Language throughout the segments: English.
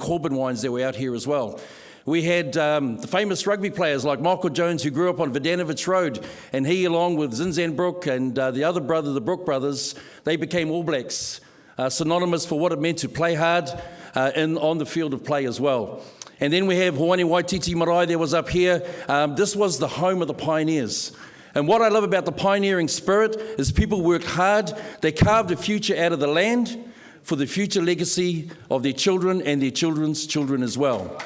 Corbin wines that were out here as well. We had the famous rugby players like Michael Jones, who grew up on Verdanovich Road, and he, along with Zinzan Brook and the other brother, the Brook brothers, they became All Blacks, synonymous for what it meant to play hard on the field of play as well. And then we have Hawani Waititi Marae that was up here. This was the home of the pioneers. And what I love about the pioneering spirit is people worked hard, they carved a future out of the land for the future legacy of their children and their children's children as well.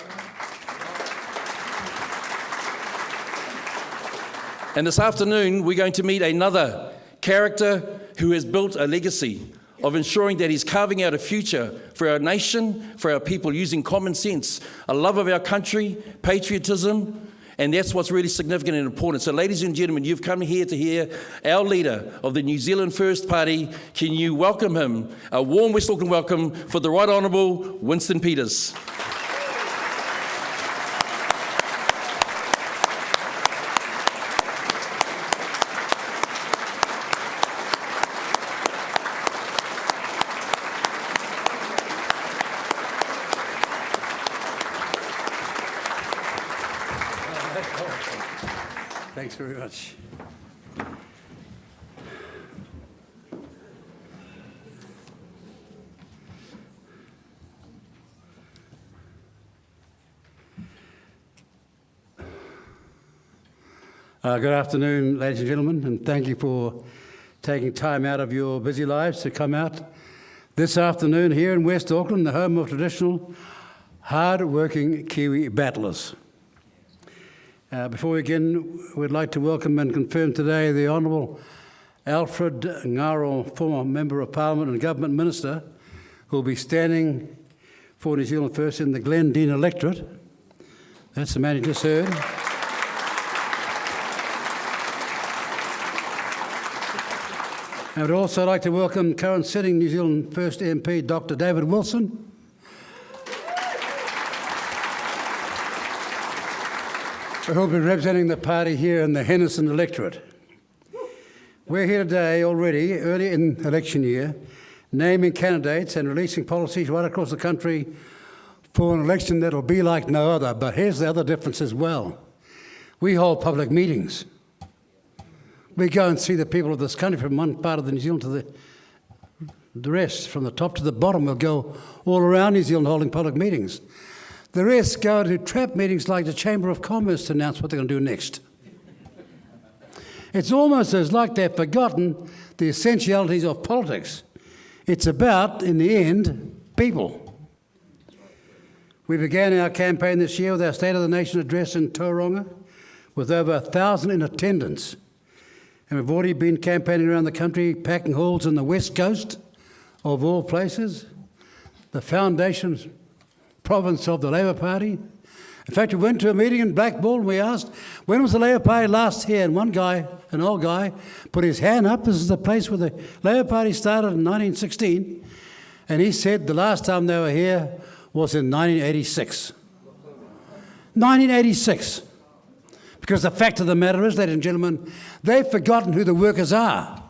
And this afternoon, we're going to meet another character who has built a legacy of ensuring that he's carving out a future for our nation, for our people, using common sense, a love of our country, patriotism, and that's what's really significant and important. So ladies and gentlemen, you've come here to hear our leader of the New Zealand First Party. Can you welcome him? A warm West Auckland welcome for the Right Honourable Winston Peters. Thanks very much. Good afternoon, ladies and gentlemen, and thank you for taking time out of your busy lives to come out this afternoon here in West Auckland, the home of traditional, hard-working Kiwi battlers. Before we begin, we'd like to welcome and confirm today the Honourable Alfred Ngaro, former Member of Parliament and Government Minister, who will be standing for New Zealand First in the Glendine electorate. That's the man you just heard. I would also like to welcome current sitting New Zealand First MP, Dr. David Wilson. Who will be representing the party here in the Henderson electorate. We're here today already, early in election year, naming candidates and releasing policies right across the country for an election that will be like no other. But here's the other difference as well. We hold public meetings. We go and see the people of this country from one part of the New Zealand to the rest, from the top to the bottom. We'll go all around New Zealand holding public meetings. The rest go to trap meetings like the Chamber of Commerce to announce what they're going to do next. It's almost as like they've forgotten the essentialities of politics. It's about, in the end, people. We began our campaign this year with our State of the Nation address in Tauranga, with over 1,000 in attendance. And we've already been campaigning around the country, packing halls in the West Coast, of all places, the foundation province of the Labour Party. In fact, we went to a meeting in Blackball and we asked, when was the Labour Party last here? And one guy, an old guy, put his hand up. This is the place where the Labour Party started in 1916. And he said the last time they were here was in 1986. 1986. Because the fact of the matter is, ladies and gentlemen, they've forgotten who the workers are.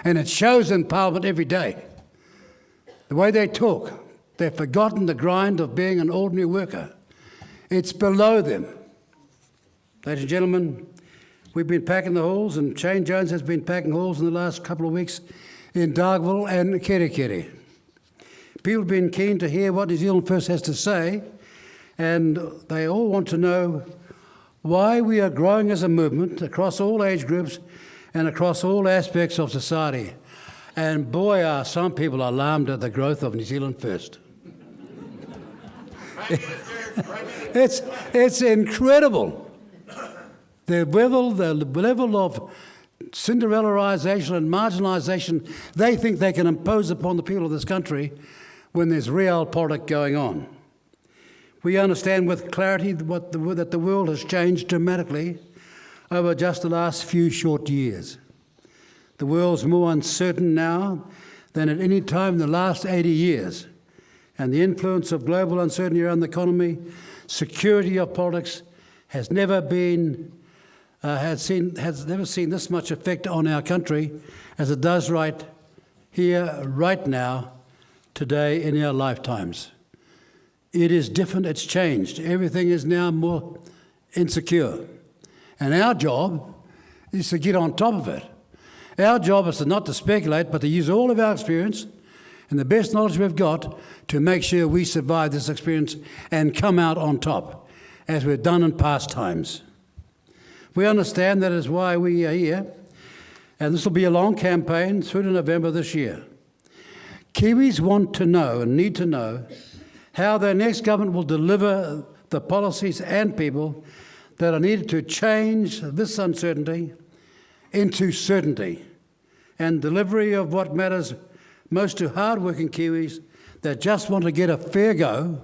And it shows in Parliament every day. The way they talk. They've forgotten the grind of being an ordinary worker. It's below them. Ladies and gentlemen, we've been packing the halls, and Shane Jones has been packing halls in the last couple of weeks in Dargaville and Kerikeri. People have been keen to hear what New Zealand First has to say, and they all want to know why we are growing as a movement across all age groups and across all aspects of society. And boy, are some people alarmed at the growth of New Zealand First. It's incredible. The level of Cinderellaisation and marginalisation they think they can impose upon the people of this country when there's real politics going on. We understand with clarity that the world has changed dramatically over just the last few short years. The world's more uncertain now than at any time in the last 80 years. And the influence of global uncertainty around the economy, security of politics, has never seen this much effect on our country as it does right here, right now, today, in our lifetimes. It is different, it's changed. Everything is now more insecure. And our job is to get on top of it. Our job is not to speculate, but to use all of our experience and the best knowledge we've got to make sure we survive this experience and come out on top, as we've done in past times. We understand that is why we are here, and this will be a long campaign through to November this year. Kiwis want to know and need to know how their next government will deliver the policies and people that are needed to change this uncertainty into certainty and delivery of what matters most to hard-working Kiwis that just want to get a fair go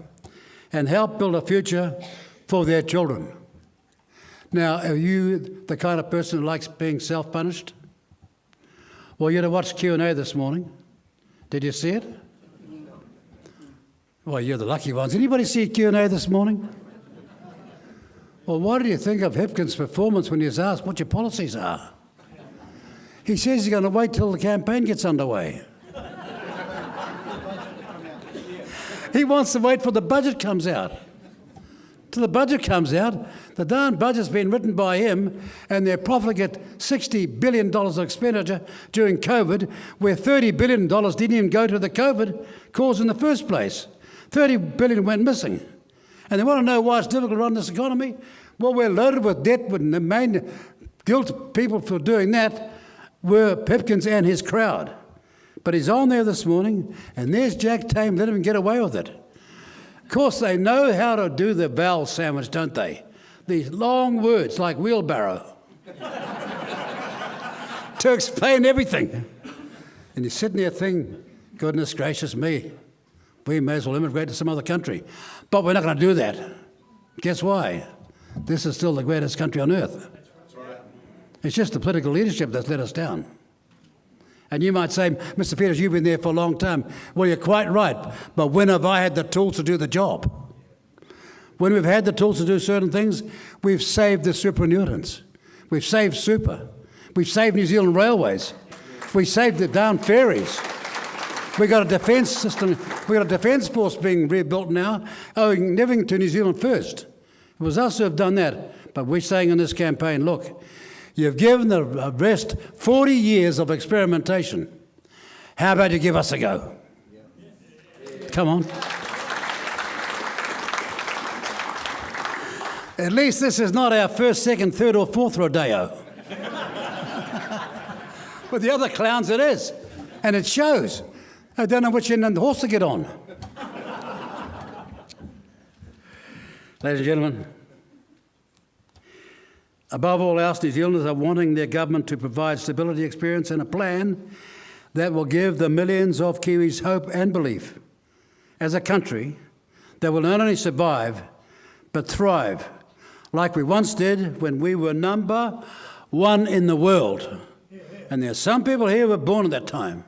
and help build a future for their children. Now, are you the kind of person who likes being self-punished? Well, you had to watch Q&A this morning. Did you see it? Well, you're the lucky ones. Anybody see Q&A this morning? Well, what do you think of Hipkins' performance when he was asked what your policies are? He says he's going to wait till the campaign gets underway. He wants to wait till the budget comes out. Till the budget comes out, the darn budget's been written by him, and they're profligate $60 billion of expenditure during COVID, where $30 billion didn't even go to the COVID cause in the first place. $30 billion went missing. And they want to know why it's difficult to run this economy? Well, we're loaded with debt, and the main guilt people for doing that were Pipkins and his crowd. But he's on there this morning, and there's Jack Tame, let him get away with it. Of course, they know how to do the vowel sandwich, don't they? These long words like wheelbarrow to explain everything. And you're sitting there thinking, goodness gracious me, we may as well immigrate to some other country. But we're not going to do that. Guess why? This is still the greatest country on earth. It's just the political leadership that's let us down. And you might say, Mr. Peters, you've been there for a long time. Well, you're quite right. But when have I had the tools to do the job? When we've had the tools to do certain things, we've saved the superannuitants. We've saved super. We've saved New Zealand Railways. We saved the down ferries. We've got a defence system. We've got a defence force being rebuilt now, owing everything to New Zealand first. It was us who have done that. But we're saying in this campaign, look, you've given the rest 40 years of experimentation. How about you give us a go? Come on. At least this is not our first, second, third or fourth rodeo. With the other clowns it is. And it shows. I don't know which end of the horse to get on. Ladies and gentlemen, above all else, New Zealanders are wanting their government to provide stability, experience and a plan that will give the millions of Kiwis hope and belief as a country that will not only survive but thrive like we once did when we were number one in the world. And there are some people here who were born at that time.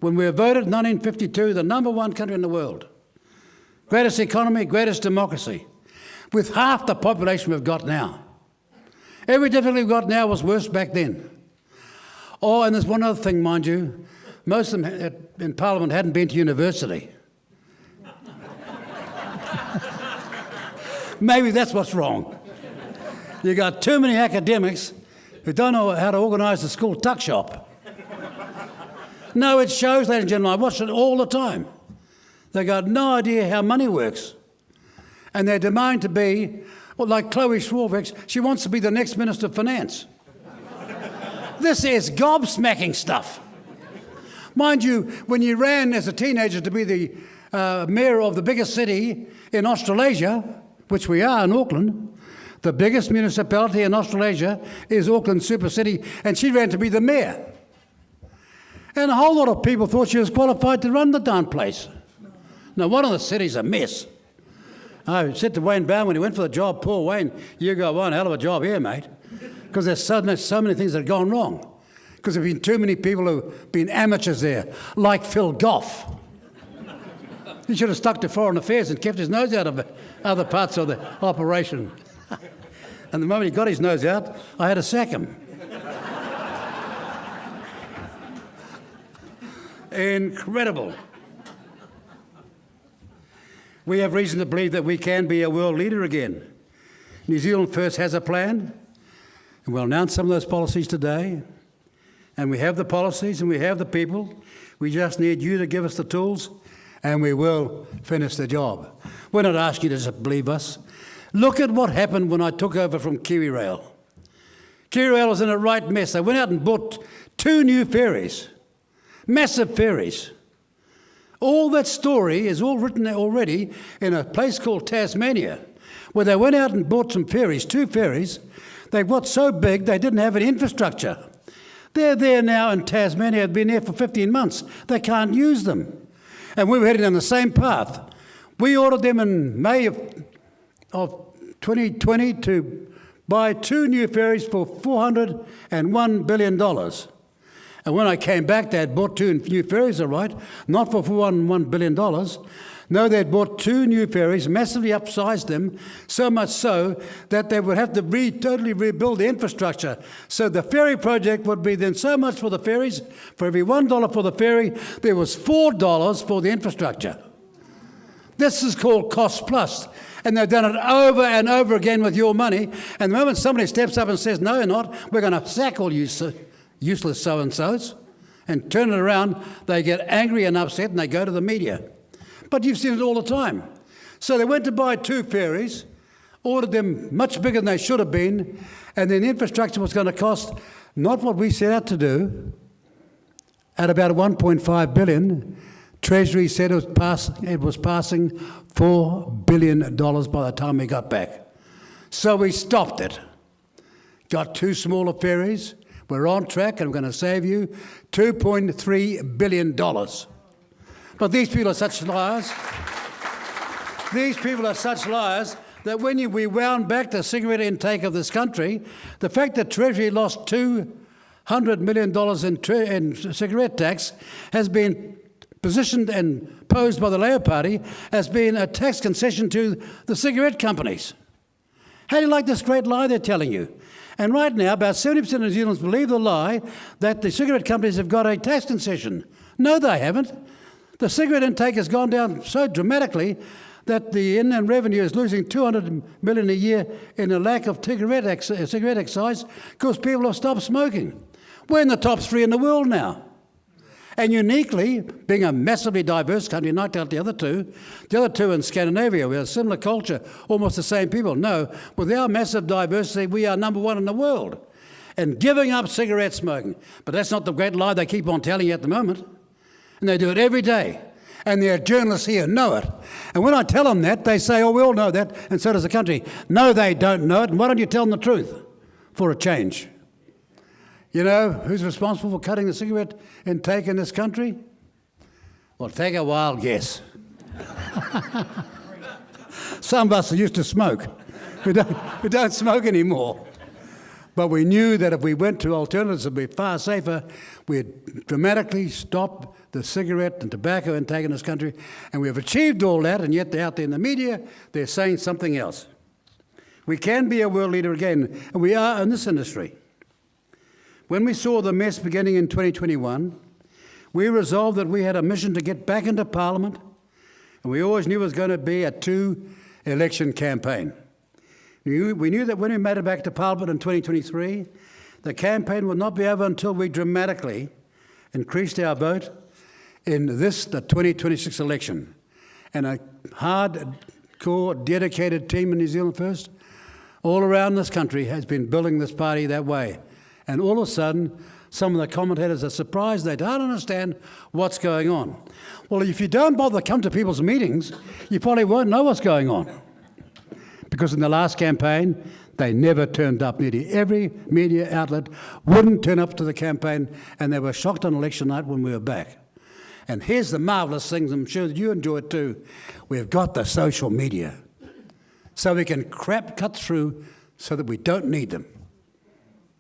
When we were voted in 1952, the number one country in the world. Greatest economy, greatest democracy, with half the population we've got now. Every difficulty we've got now was worse back then. Oh, and there's one other thing, mind you. Most of them in Parliament hadn't been to university. Maybe that's what's wrong. You got too many academics who don't know how to organise the school tuck shop. No, it shows, ladies and gentlemen, I watch it all the time. They got no idea how money works. And they demand to be, well, like Chloe Swarbrick, she wants to be the next Minister of Finance. This is gobsmacking stuff. Mind you, when you ran as a teenager to be the mayor of the biggest city in Australasia, which we are in Auckland, the biggest municipality in Australasia is Auckland Super City, and she ran to be the mayor. And a whole lot of people thought she was qualified to run the darn place. Now, one of the city's a mess. I said to Wayne Brown when he went for the job, poor Wayne, you got one hell of a job here, mate, because there's so many things that have gone wrong. Because there have been too many people who've been amateurs there, like Phil Goff. He should have stuck to foreign affairs and kept his nose out of other parts of the operation. And the moment he got his nose out, I had to sack him. Incredible. We have reason to believe that we can be a world leader again. New Zealand First has a plan, and we'll announce some of those policies today. And we have the policies and we have the people. We just need you to give us the tools, and we will finish the job. We're not asking you to just believe us. Look at what happened when I took over from KiwiRail. KiwiRail was in a right mess. They went out and bought 2 new ferries, massive ferries. All that story is all written already in a place called Tasmania, where they went out and bought some ferries, 2 ferries. They got so big they didn't have any infrastructure. They're there now in Tasmania, have been there for 15 months. They can't use them. And we were heading on the same path. We ordered them in May of 2020 to buy 2 new ferries for $401 billion. And when I came back, they had bought 2 new ferries, all right, not for $401 billion. No, they'd bought 2 new ferries, massively upsized them, so much so that they would have to totally rebuild the infrastructure. So the ferry project would be then so much for the ferries. For every $1 for the ferry, there was $4 for the infrastructure. This is called cost plus. And they've done it over and over again with your money. And the moment somebody steps up and says, no, you're not, we're going to sack all you useless so-and-sos, and turn it around, they get angry and upset and they go to the media. But you've seen it all the time. So they went to buy 2 ferries, ordered them much bigger than they should have been, and then the infrastructure was going to cost not what we set out to do, at about $1.5 billion. Treasury said it was passing $4 billion by the time we got back. So we stopped it. Got 2 smaller ferries. We're on track, and we're going to save you $2.3 billion. But these people are such liars. These people are such liars that when we wound back the cigarette intake of this country, the fact that Treasury lost $200 million in cigarette tax has been positioned and posed by the Labour Party as being a tax concession to the cigarette companies. How do you like this great lie they're telling you? And right now, about 70% of New Zealanders believe the lie that the cigarette companies have got a tax concession. No, they haven't. The cigarette intake has gone down so dramatically that the inland revenue is losing $200 million a year in a lack of cigarette excise because people have stopped smoking. We're in the top 3 in the world now. And uniquely, being a massively diverse country, not like the other two in Scandinavia, we have a similar culture, almost the same people. No, with our massive diversity, we are number 1 in the world. And giving up cigarette smoking. But that's not the great lie they keep on telling you at the moment. And they do it every day. And there are journalists here who know it. And when I tell them that, they say, oh, we all know that, and so does the country. No, they don't know it. And why don't you tell them the truth for a change? You know who's responsible for cutting the cigarette intake in this country? Well, take a wild guess. Some of us used to smoke. We don't smoke anymore. But we knew that if we went to alternatives that would be far safer, we'd dramatically stop the cigarette and tobacco intake in this country. And we've achieved all that, and yet they're out there in the media, they're saying something else. We can be a world leader again, and we are in this industry. When we saw the mess beginning in 2021, we resolved that we had a mission to get back into Parliament, and we always knew it was going to be a 2-election campaign. We knew that when we made it back to Parliament in 2023, the campaign would not be over until we dramatically increased our vote in the 2026 election. And a hard-core, dedicated team in New Zealand First, all around this country, has been building this party that way. And all of a sudden, some of the commentators are surprised. They don't understand what's going on. Well, if you don't bother to come to people's meetings, you probably won't know what's going on. Because in the last campaign, they never turned up. Nearly every media outlet wouldn't turn up to the campaign, and they were shocked on election night when we were back. And here's the marvellous things, I'm sure that you enjoy it too. We've got the social media. So we can cut through so that we don't need them.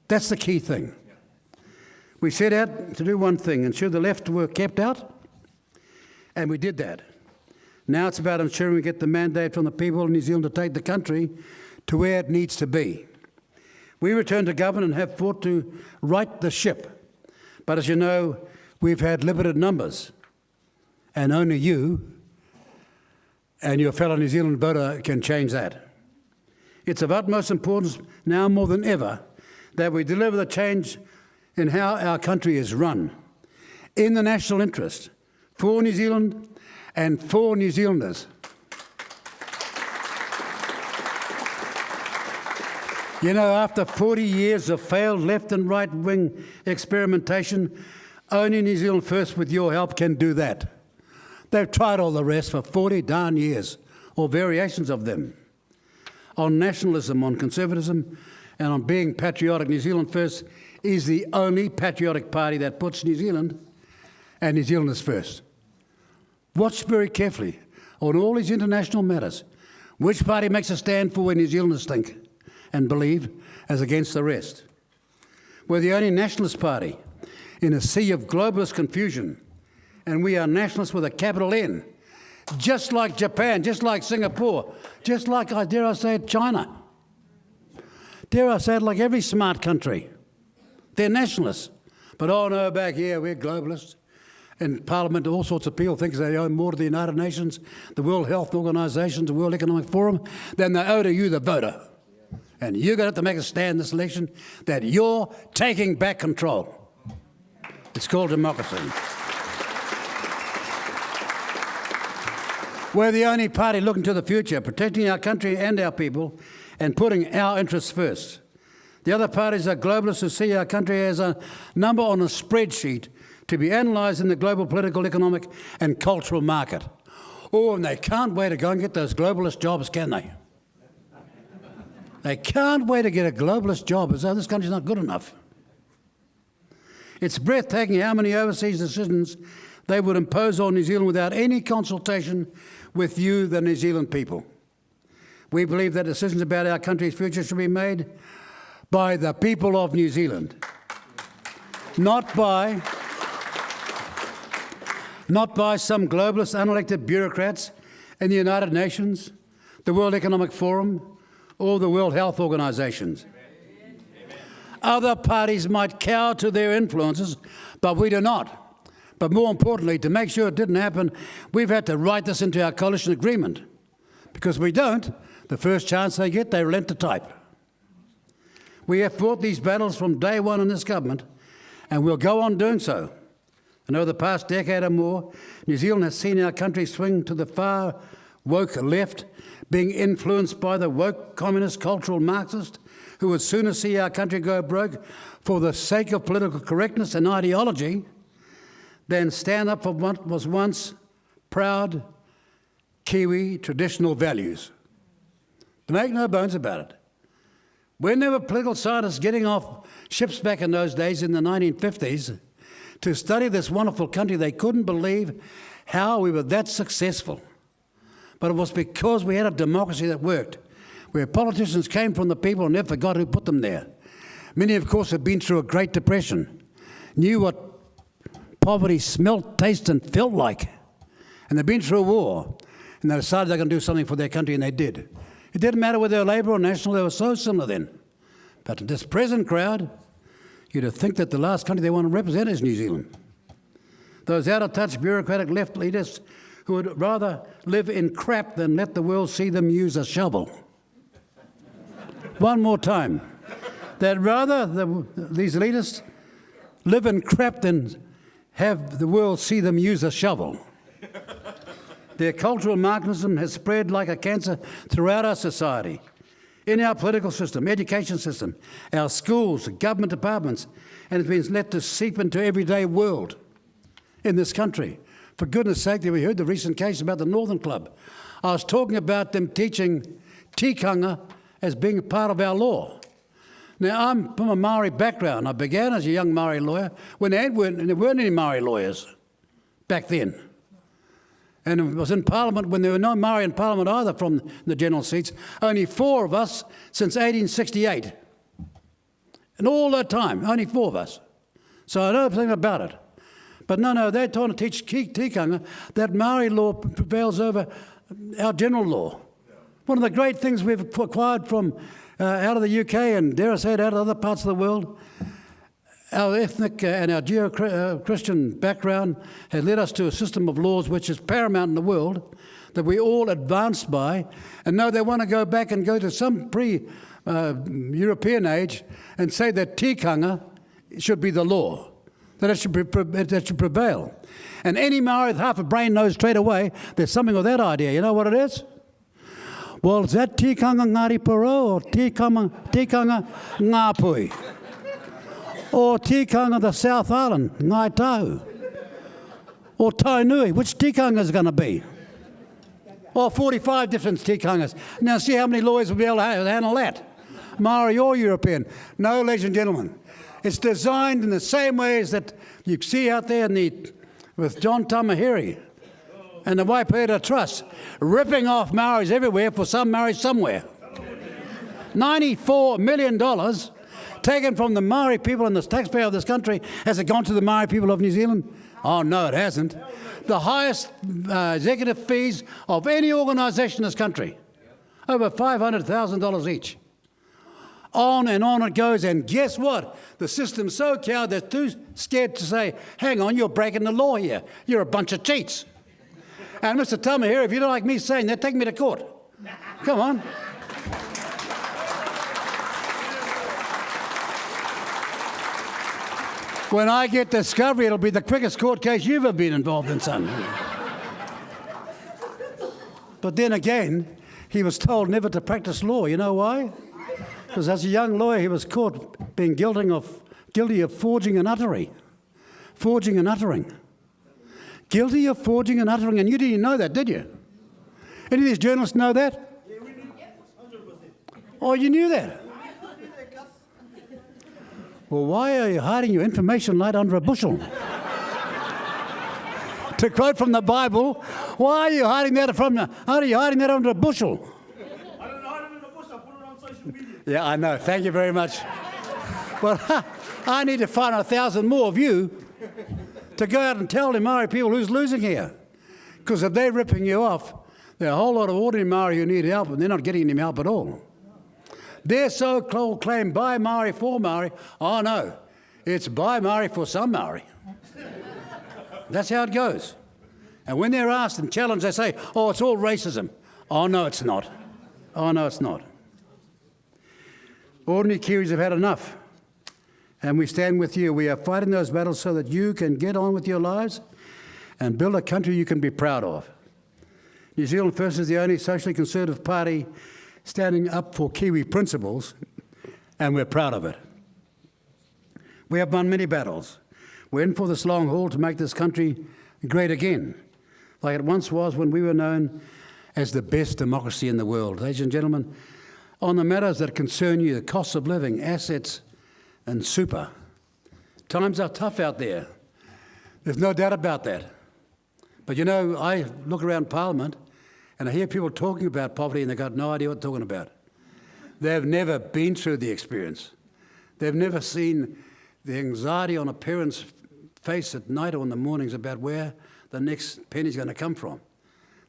That's the key thing. We set out to do one thing, ensure the left were kept out, and we did that. Now it's about ensuring we get the mandate from the people of New Zealand to take the country to where it needs to be. We return to government and have fought to right the ship. But as you know, we've had limited numbers, and only you and your fellow New Zealand voter can change that. It's of utmost importance now more than ever that we deliver the change in how our country is run, in the national interest, for New Zealand and for New Zealanders. You know, after 40 years of failed left and right-wing experimentation, only New Zealand First, with your help, can do that. They've tried all the rest for 40 darn years, or variations of them, on nationalism, on conservatism, and on being patriotic. New Zealand First is the only patriotic party that puts New Zealand and New Zealanders first. Watch very carefully on all these international matters which party makes a stand for where New Zealanders think and believe as against the rest. We're the only nationalist party in a sea of globalist confusion, and we are nationalists with a capital N, just like Japan, just like Singapore, just like, dare I say it, China. Dare I say it, like every smart country. They're nationalists. But oh no, back here we're globalists. In Parliament, all sorts of people think they owe more to the United Nations, the World Health Organization, the World Economic Forum, than they owe to you, the voter. And you're going to have to make a stand this election that you're taking back control. It's called democracy. We're the only party looking to the future, protecting our country and our people, and putting our interests first. The other parties are globalists who see our country as a number on a spreadsheet to be analysed in the global political, economic and cultural market. Oh, and they can't wait to go and get those globalist jobs, can they? They can't wait to get a globalist job, as though this country's not good enough. It's breathtaking how many overseas decisions they would impose on New Zealand without any consultation with you, the New Zealand people. We believe that decisions about our country's future should be made by the people of New Zealand, not by some globalist unelected bureaucrats in the United Nations, the World Economic Forum, or the World Health Organizations. Other parties might cower to their influences, but we do not. But more importantly, to make sure it didn't happen, we've had to write this into our coalition agreement. Because we don't, the first chance they get, they relent to type. We have fought these battles from day one in this government, and we'll go on doing so. And over the past decade or more, New Zealand has seen our country swing to the far woke left, being influenced by the woke communist cultural Marxist who would sooner see our country go broke for the sake of political correctness and ideology than stand up for what was once proud Kiwi traditional values. Make no bones about it. When there were political scientists getting off ships back in those days in the 1950s to study this wonderful country, they couldn't believe how we were that successful. But it was because we had a democracy that worked, where politicians came from the people and never forgot who put them there. Many, of course, have been through a Great Depression, knew what poverty smelt, tasted and felt like. And they've been through a war, and they decided they're going to do something for their country, and they did. It didn't matter whether they were Labour or National, they were so similar then. But in this present crowd, you'd think that the last country they want to represent is New Zealand. Those out-of-touch bureaucratic left leaders who would rather live in crap than let the world see them use a shovel. One more time. They'd rather, these leaders, live in crap than have the world see them use a shovel. Their cultural Marxism has spread like a cancer throughout our society, in our political system, education system, our schools, government departments, and it's been let to seep into everyday world in this country. For goodness sake, we heard the recent case about the Northern Club. I was talking about them teaching tikanga as being a part of our law. Now, I'm from a Maori background. I began as a young Maori lawyer when there weren't any Maori lawyers back then. And it was in Parliament when there were no Maori in Parliament either from the general seats. Only 4 of us since 1868. And all that time, only 4 of us. So I know everything about it. But no, they're trying to teach tikanga that Maori law prevails over our general law. One of the great things we've acquired from out of the UK and, dare I say it, out of other parts of the world, our ethnic and our Judeo-Christian background has led us to a system of laws which is paramount in the world, that we all advanced by, and now they want to go back and go to some pre-European age and say that tikanga should be the law, that it should prevail. And any Maori with half a brain knows straight away there's something with that idea. You know what it is? Well, is that tikanga Ngāti Porou or tikanga Ngāpui? Or tikanga the South Island, Ngai Tahu? Or Tainui? Which tikanga is it going to be? Or 45 different tikangas. Now see how many lawyers will be able to handle that. Maori or European. No, ladies and gentlemen. It's designed in the same way as that you see out there with John Tamahiri and the Waipeta Trust, ripping off Maoris everywhere for some Maoris somewhere. $94 million taken from the Maori people and the taxpayer of this country. Has it gone to the Maori people of New Zealand? Oh, no, it hasn't. The highest executive fees of any organisation in this country, over $500,000 each. On and on it goes, and guess what? The system's so cowed they're too scared to say, hang on, you're breaking the law here. You're a bunch of cheats. And Mr. Tamahiri, if you don't like me saying that, take me to court. Come on. When I get discovery, it'll be the quickest court case you've ever been involved in, son. But then again, he was told never to practice law. You know why? Because as a young lawyer, he was caught being guilty of forging and uttering. Forging and uttering. Guilty of forging and uttering. And you didn't know that, did you? Any of these journalists know that? Yeah, we knew. 100%. Oh, you knew that? Well, why are you hiding your information like under a bushel? To quote from the Bible, why are you hiding that under a bushel? I don't hide it in the bush, I put it on social media. Yeah, I know. Thank you very much. Well, I need to find 1,000 more of you to go out and tell the Maori people who's losing here. Because if they're ripping you off, there are a whole lot of ordinary Maori who need help, and they're not getting any help at all. They're so claimed by Maori for Maori. Oh, no. It's by Maori for some Maori. That's how it goes. And when they're asked and challenged, they say, oh, it's all racism. Oh, no, it's not. Oh, no, it's not. Ordinary Kiwis have had enough. And we stand with you. We are fighting those battles so that you can get on with your lives and build a country you can be proud of. New Zealand First is the only socially conservative party standing up for Kiwi principles, and we're proud of it. We have won many battles. We're in for this long haul to make this country great again, like it once was when we were known as the best democracy in the world. Ladies and gentlemen, on the matters that concern you, the cost of living, assets, and super, times are tough out there. There's no doubt about that. But you know, I look around Parliament and I hear people talking about poverty and they've got no idea what they're talking about. They've never been through the experience. They've never seen the anxiety on a parent's face at night or in the mornings about where the next penny's going to come from.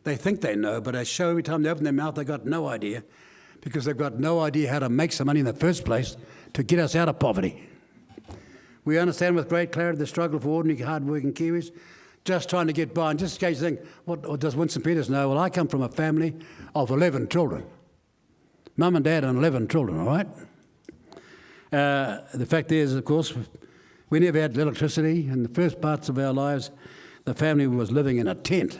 They think they know, but I show every time they open their mouth they've got no idea, because they've got no idea how to make some money in the first place to get us out of poverty. We understand with great clarity the struggle for ordinary, hard-working Kiwis, just trying to get by. And just in case you think, what does Winston Peters know? Well, I come from a family of 11 children. Mum and Dad and 11 children, all right? The fact is, of course, we never had electricity. In the first parts of our lives, the family was living in a tent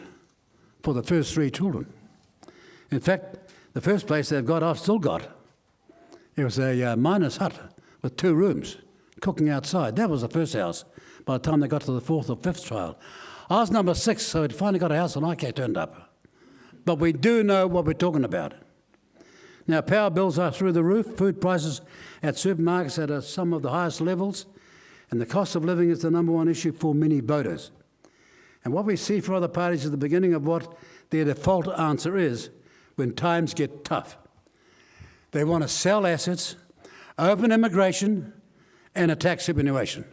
for the first 3 children. In fact, the first place they've got, I've still got. It was a miner's hut with 2 rooms, cooking outside. That was the first house by the time they got to the 4th or 5th child. I was number 6, so we'd finally got a house and IK turned up. But we do know what we're talking about. Now, power bills are through the roof, food prices at supermarkets are at some of the highest levels, and the cost of living is the #1 issue for many voters. And what we see for other parties is the beginning of what their default answer is when times get tough. They want to sell assets, open immigration, and attack superannuation.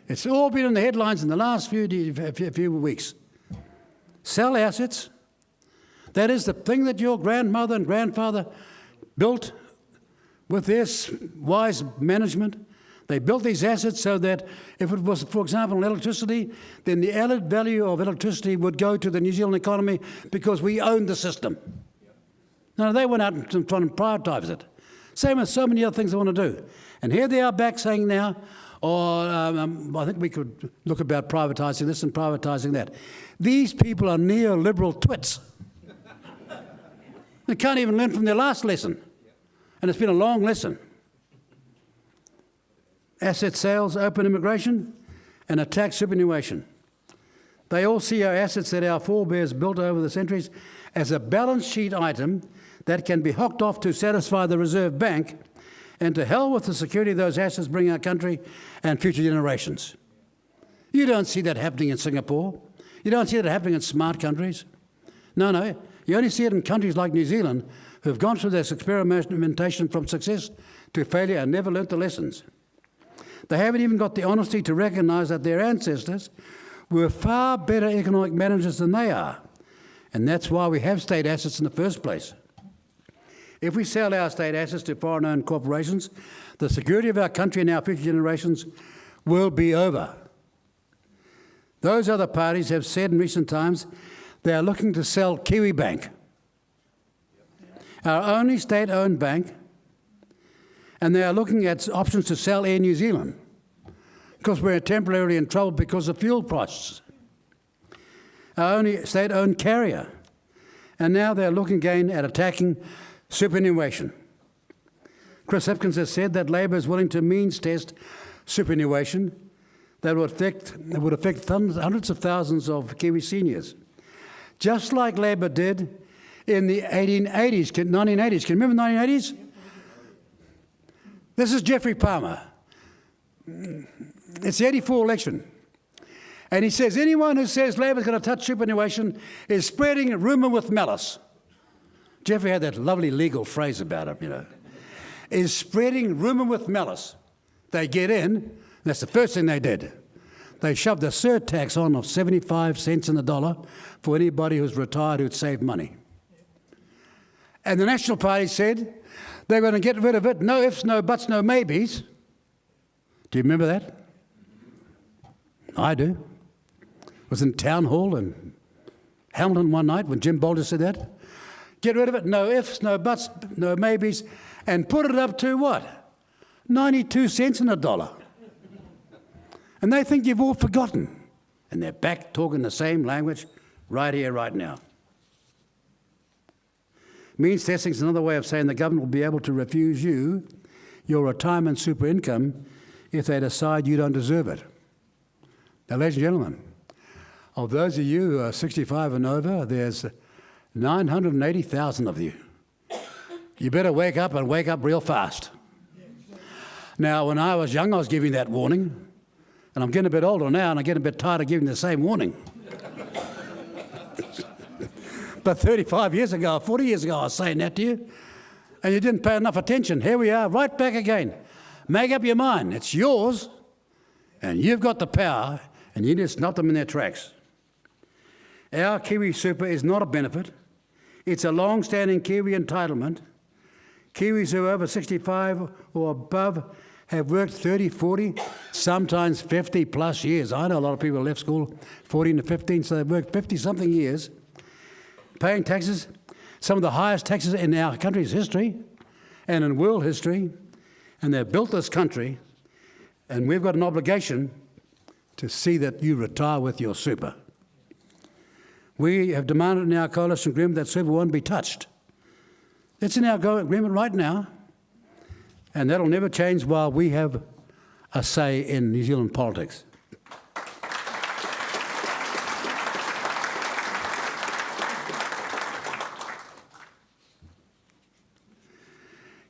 It's all been in the headlines in the last few weeks. Sell assets. That is the thing that your grandmother and grandfather built with their wise management. They built these assets so that if it was, for example, electricity, then the added value of electricity would go to the New Zealand economy because we owned the system. No, they went out and tried to privatise it. Same with so many other things they want to do. And here they are back saying now, I think we could look about privatising this and privatising that. These people are neoliberal twits. They can't even learn from their last lesson. And it's been a long lesson. Asset sales, open immigration, and attack superannuation. They all see our assets that our forebears built over the centuries as a balance sheet item that can be hocked off to satisfy the Reserve Bank, and to hell with the security those assets bring our country and future generations. You don't see that happening in Singapore. You don't see that happening in smart countries. No, you only see it in countries like New Zealand who have gone through this experimentation from success to failure and never learnt the lessons. They haven't even got the honesty to recognise that their ancestors were far better economic managers than they are. And that's why we have state assets in the first place. If we sell our state assets to foreign-owned corporations, the security of our country and our future generations will be over. Those other parties have said in recent times they are looking to sell Kiwi Bank, our only state-owned bank, and they are looking at options to sell Air New Zealand because we're temporarily in trouble because of fuel prices. Our only state-owned carrier. And now they're looking again at attacking superannuation. Chris Hipkins has said that Labor is willing to means test superannuation that would affect hundreds of thousands of Kiwi seniors. Just like Labor did in the 1980s. Can you remember the 1980s? This is Geoffrey Palmer. It's the 84 election. And he says, anyone who says Labor's going to touch superannuation is spreading rumour with malice. Geoffrey had that lovely legal phrase about him, is spreading rumour with malice. They get in, that's the first thing they did. They shoved a surtax on of 75 cents in the dollar for anybody who's retired who'd saved money. And the National Party said they're going to get rid of it, no ifs, no buts, no maybes. Do you remember that? I do. I was in Town Hall in Hamilton one night when Jim Bolger said that. Get rid of it, no ifs, no buts, no maybes, and put it up to what? 92 cents in a dollar. And they think you've all forgotten. And they're back talking the same language right here, right now. Means testing is another way of saying the government will be able to refuse you your retirement super income if they decide you don't deserve it. Now, ladies and gentlemen, of those of you who are 65 and over, there's 980,000 of you. You better wake up and wake up real fast. Now, when I was young, I was giving that warning. And I'm getting a bit older now, and I'm getting a bit tired of giving the same warning. But 35 years ago, 40 years ago, I was saying that to you, and you didn't pay enough attention. Here we are, right back again. Make up your mind. It's yours, and you've got the power, and you need to stop them in their tracks. Our Kiwi Super is not a benefit. It's a long-standing Kiwi entitlement. Kiwis who are over 65 or above have worked 30, 40, sometimes 50 plus years. I know a lot of people left school 14 to 15, so they've worked 50-something years, paying taxes, some of the highest taxes in our country's history and in world history, and they've built this country, and we've got an obligation to see that you retire with your super. We have demanded in our coalition agreement that super won't be touched. It's in our agreement right now, and that'll never change while we have a say in New Zealand politics.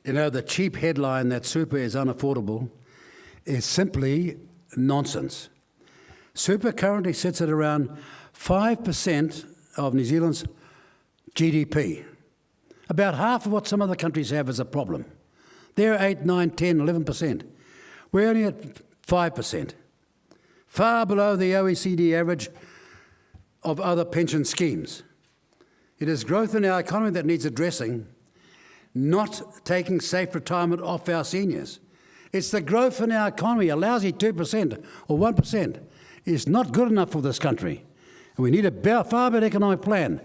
The cheap headline that super is unaffordable is simply nonsense. Super currently sits at around 5% of New Zealand's GDP. About half of what some other countries have is a problem. They're 8, 9, 10, 11%. We're only at 5%, far below the OECD average of other pension schemes. It is growth in our economy that needs addressing, not taking safe retirement off our seniors. It's the growth in our economy. A lousy 2% or 1% is not good enough for this country. And we need a far better economic plan,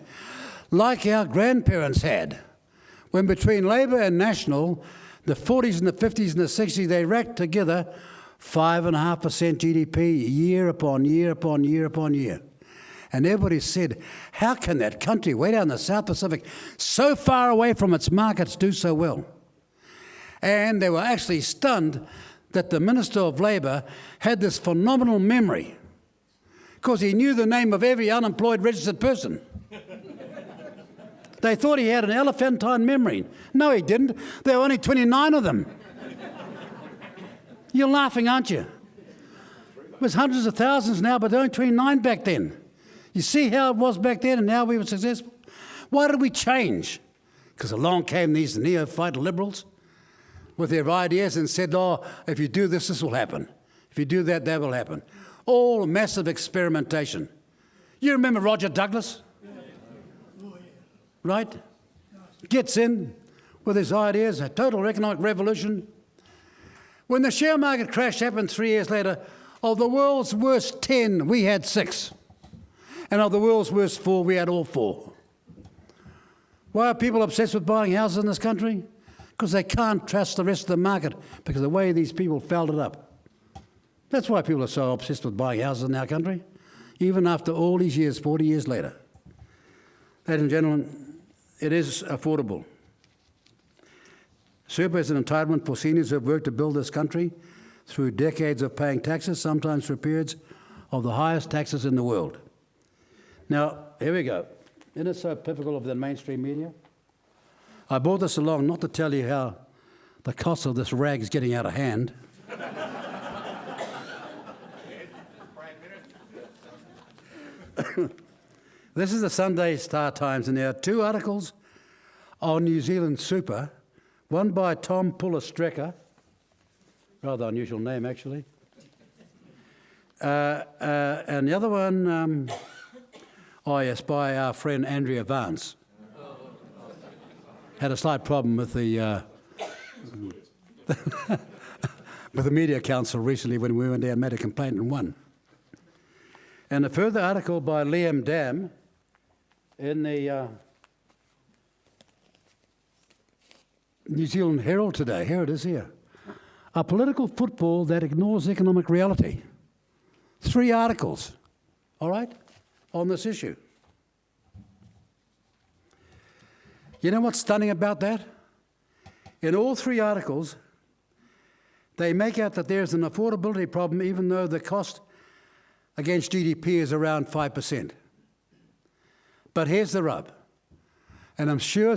like our grandparents had, when between Labor and National, the 40s and the 50s and the 60s, they racked together 5.5% GDP year upon year upon year upon year. And everybody said, how can that country way down the South Pacific, so far away from its markets, do so well? And they were actually stunned that the Minister of Labour had this phenomenal memory, because he knew the name of every unemployed registered person. They thought he had an elephantine memory. No, he didn't. There were only 29 of them. You're laughing, aren't you? There's hundreds of thousands now, but only 29 back then. You see how it was back then and now we were successful? Why did we change? Because along came these neophyte liberals with their ideas and said, oh, if you do this, this will happen. If you do that, that will happen. All massive experimentation. You remember Roger Douglas? Right? Gets in with his ideas, a total economic revolution. When the share market crash happened 3 years later, of the world's worst 10, we had 6. And of the world's worst 4, we had all 4. Why are people obsessed with buying houses in this country? Because they can't trust the rest of the market because of the way these people fouled it up. That's why people are so obsessed with buying houses in our country, even after all these years, 40 years later. Ladies and gentlemen, it is affordable. Super is an entitlement for seniors who have worked to build this country through decades of paying taxes, sometimes for periods of the highest taxes in the world. Now, here we go. Isn't it so typical of the mainstream media? I brought this along not to tell you how the cost of this rag is getting out of hand. This is the Sunday Star Times, and there are 2 articles on New Zealand super, one by Tom Puller-Strecker, rather unusual name actually, and the other one, oh yes, by our friend Andrea Vance. Had a slight problem with the with the Media Council recently when we went there and made a complaint and won. And a further article by Liam Dam in the New Zealand Herald today. Here it is here. A political football that ignores economic reality. 3 articles, all right, on this issue. You know what's stunning about that? In all 3 articles, they make out that there's an affordability problem even though the cost against GDP is around 5%. But here's the rub, and I'm sure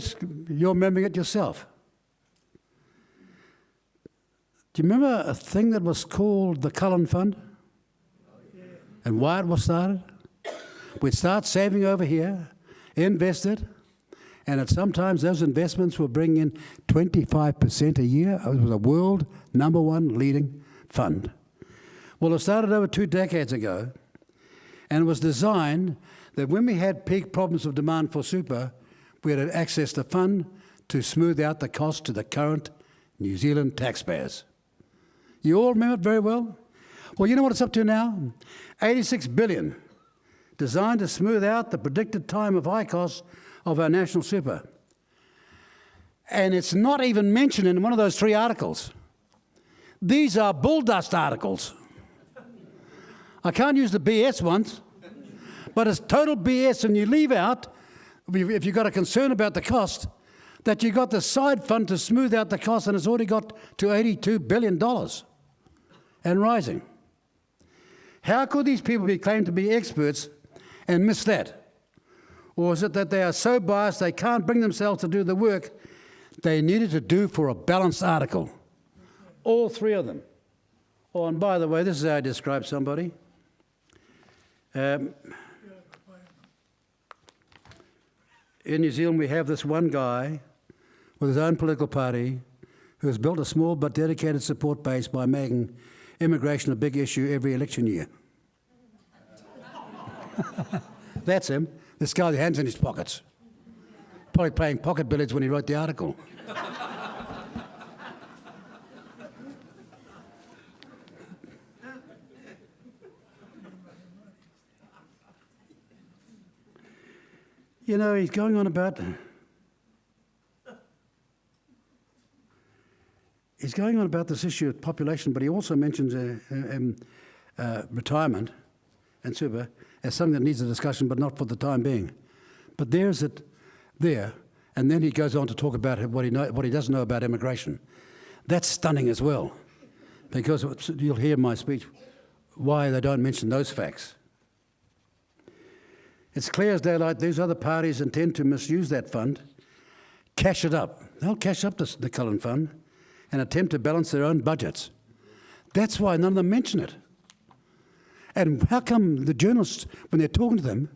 you're remembering it yourself. Do you remember a thing that was called the Cullen Fund? And why it was started? We'd start saving over here, invest it, and sometimes those investments will bring in 25% a year. It was a world #1 leading fund. Well, it started over 2 decades ago, and it was designed that when we had peak problems of demand for super, we had access to fund to smooth out the cost to the current New Zealand taxpayers. You all remember it very well? Well, you know what it's up to now? 86 billion, designed to smooth out the predicted time of high costs of our national super. And it's not even mentioned in one of those 3 articles. These are bull dust articles. I can't use the BS ones, but it's total BS, and you leave out, if you've got a concern about the cost, that you've got the side fund to smooth out the cost, and it's already got to $82 billion and rising. How could these people be claimed to be experts and miss that? Or is it that they are so biased they can't bring themselves to do the work they needed to do for a balanced article? All 3 of them. Oh, and by the way, this is how I describe somebody. In New Zealand, we have this one guy with his own political party who has built a small but dedicated support base by making immigration a big issue every election year. That's him. This guy with hands in his pockets. Probably playing pocket billiards when he wrote the article. You know, he's going on about... He's going on about this issue of population, but he also mentions retirement and super as something that needs a discussion, but not for the time being. But there's it there, and then he goes on to talk about what he doesn't know about immigration. That's stunning as well, because you'll hear in my speech why they don't mention those facts. It's clear as daylight these other parties intend to misuse that fund, cash it up. They'll cash up the Cullen Fund and attempt to balance their own budgets. That's why none of them mention it. And how come the journalists, when they're talking to them,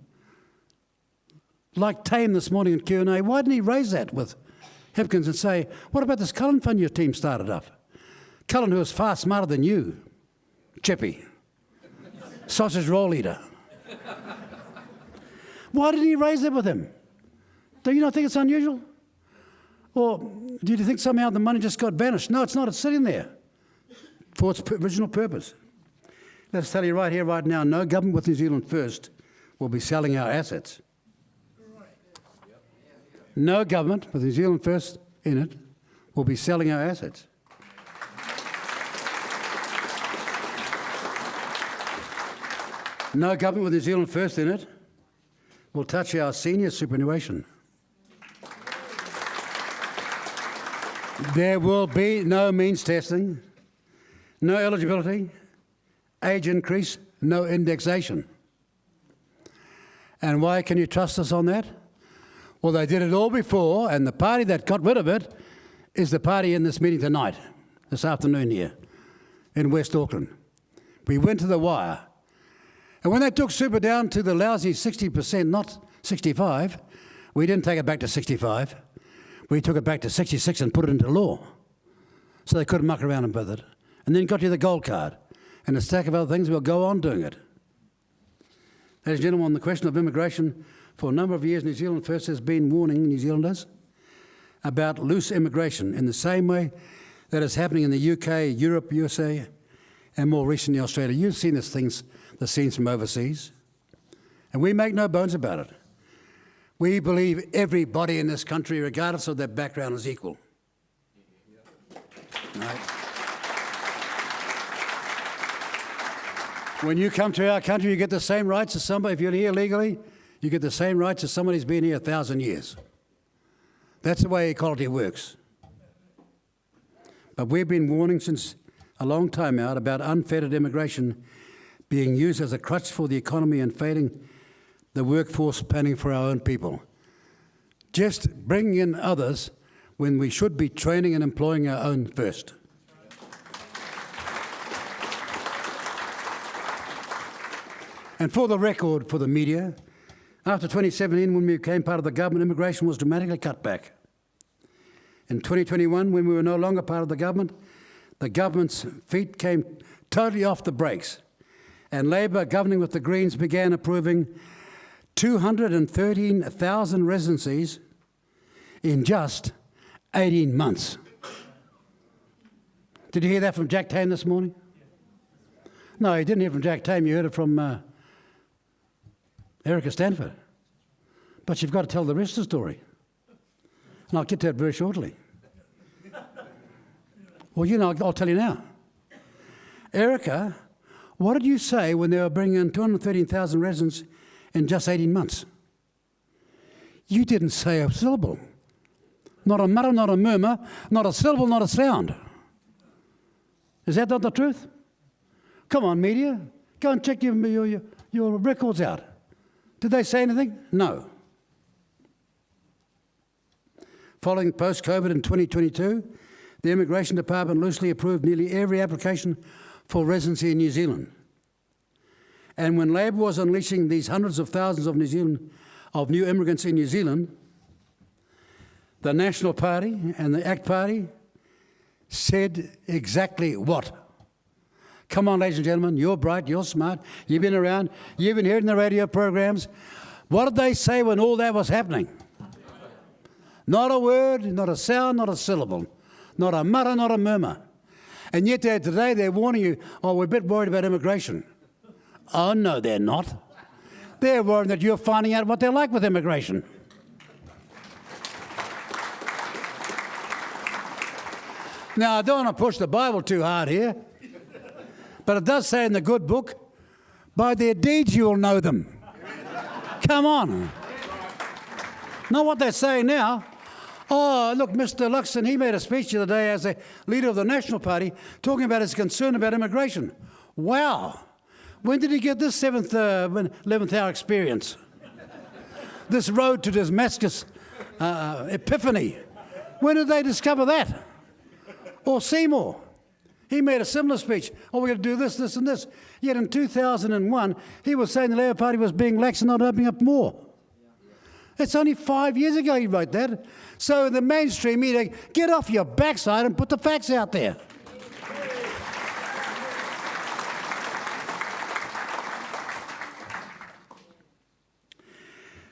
like Tame this morning in Q&A, why didn't he raise that with Hipkins and say, what about this Cullen Fund your team started up? Cullen, who is far smarter than you, Chippy, sausage roll eater. Why didn't he raise that with him? Do you not think it's unusual? Or do you think somehow the money just got vanished? No, it's not. It's sitting there for its original purpose. Let's tell you right here, right now, no government with New Zealand First will be selling our assets. No government with New Zealand First in it will be selling our assets. No government with New Zealand First in it will touch our senior superannuation. There will be no means testing, no eligibility, age increase, no indexation. And why can you trust us on that? Well, they did it all before, and the party that got rid of it is the party in this meeting tonight, this afternoon here, in West Auckland. We went to the wire. And when they took super down to the lousy 60%, not 65, we didn't take it back to 65. We took it back to 66 and put it into law. So they couldn't muck around with it. And then got you the gold card. And a stack of other things, we'll go on doing it. Ladies and gentlemen, on the question of immigration, for a number of years, New Zealand First has been warning New Zealanders about loose immigration in the same way that is happening in the UK, Europe, USA, and more recently Australia. You've seen the scenes from overseas. And we make no bones about it. We believe everybody in this country, regardless of their background, is equal. Right? When you come to our country, you get the same rights as somebody. If you're here legally, you get the same rights as somebody who's been here 1,000 years. That's the way equality works. But we've been warning since a long time out about unfettered immigration being used as a crutch for the economy and failing the workforce planning for our own people. Just bringing in others when we should be training and employing our own first. And for the record, for the media, after 2017, when we became part of the government, immigration was dramatically cut back. In 2021, when we were no longer part of the government's feet came totally off the brakes, and Labor, governing with the Greens, began approving 213,000 residencies in just 18 months. Did you hear that from Jack Tame this morning? No, you didn't hear from Jack Tame. You heard it from Erica Stanford. But you've got to tell the rest of the story. And I'll get to it very shortly. Well, you know, I'll tell you now. Erica, what did you say when they were bringing in 213,000 residents in just 18 months? You didn't say a syllable. Not a mutter, not a murmur, not a syllable, not a sound. Is that not the truth? Come on, media. Go and check your records out. Did they say anything? No. Following post-COVID in 2022, the Immigration Department loosely approved nearly every application for residency in New Zealand. And when Labor was unleashing these hundreds of thousands of new immigrants in New Zealand, the National Party and the ACT Party said exactly what? Come on, ladies and gentlemen, you're bright, you're smart, you've been around, you've been hearing the radio programs. What did they say when all that was happening? Not a word, not a sound, not a syllable, not a mutter, not a murmur. And yet today they're warning you, oh, we're a bit worried about immigration. Oh, no, they're not. They're worried that you're finding out what they're like with immigration. Now, I don't want to push the Bible too hard here, but it does say in the good book, by their deeds you will know them. Come on. Not what they're saying now. Oh, look, Mr. Luxon, he made a speech the other day as the leader of the National Party talking about his concern about immigration. Wow. When did he get this 11th hour experience? This road to Damascus epiphany. When did they discover that? Or Seymour. He made a similar speech. Oh, we're going to do this, this, and this. Yet in 2001, he was saying the Labour Party was being lax and not opening up more. It's only 5 years ago he wrote that. So the mainstream media, get off your backside and put the facts out there.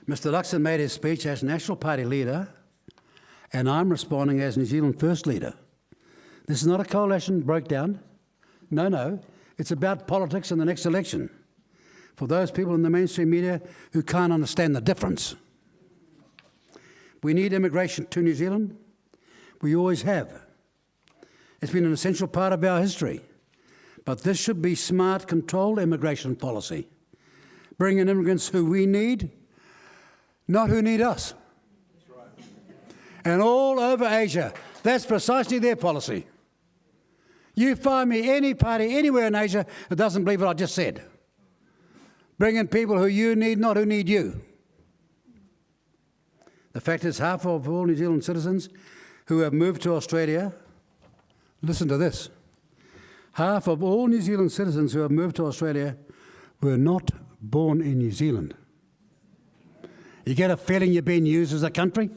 Mr. Luxon made his speech as National Party leader, and I'm responding as New Zealand First leader. This is not a coalition breakdown. No. It's about politics in the next election. For those people in the mainstream media who can't understand the difference. We need immigration to New Zealand. We always have. It's been an essential part of our history. But this should be smart, controlled immigration policy. Bring in immigrants who we need, not who need us. That's right. And all over Asia, that's precisely their policy. You find me any party anywhere in Asia that doesn't believe what I just said. Bring in people who you need, not who need you. The fact is, half of all New Zealand citizens who have moved to Australia, listen to this, half of all New Zealand citizens who have moved to Australia were not born in New Zealand. You get a feeling you're being used as a country?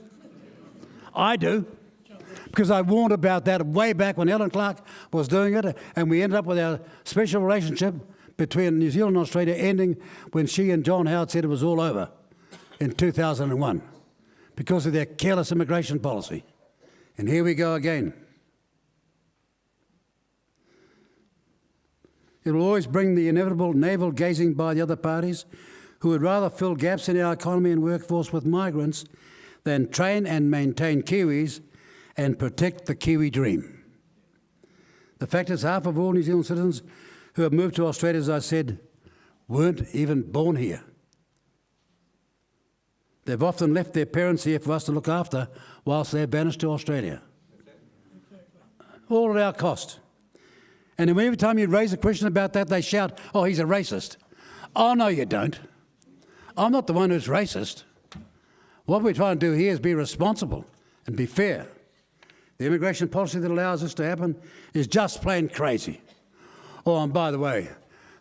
I do. Because I warned about that way back when Helen Clark was doing it, and we ended up with our special relationship between New Zealand and Australia ending when she and John Howard said it was all over in 2001 because of their careless immigration policy. And here we go again. It will always bring the inevitable navel-gazing by the other parties who would rather fill gaps in our economy and workforce with migrants than train and maintain Kiwis and protect the Kiwi dream. The fact is, half of all New Zealand citizens who have moved to Australia, as I said, weren't even born here. They've often left their parents here for us to look after whilst they're banished to Australia. All at our cost. And then every time you raise a question about that, they shout, oh, he's a racist. Oh, no, you don't. I'm not the one who's racist. What we're trying to do here is be responsible and be fair. The immigration policy that allows this to happen is just plain crazy. Oh, and by the way,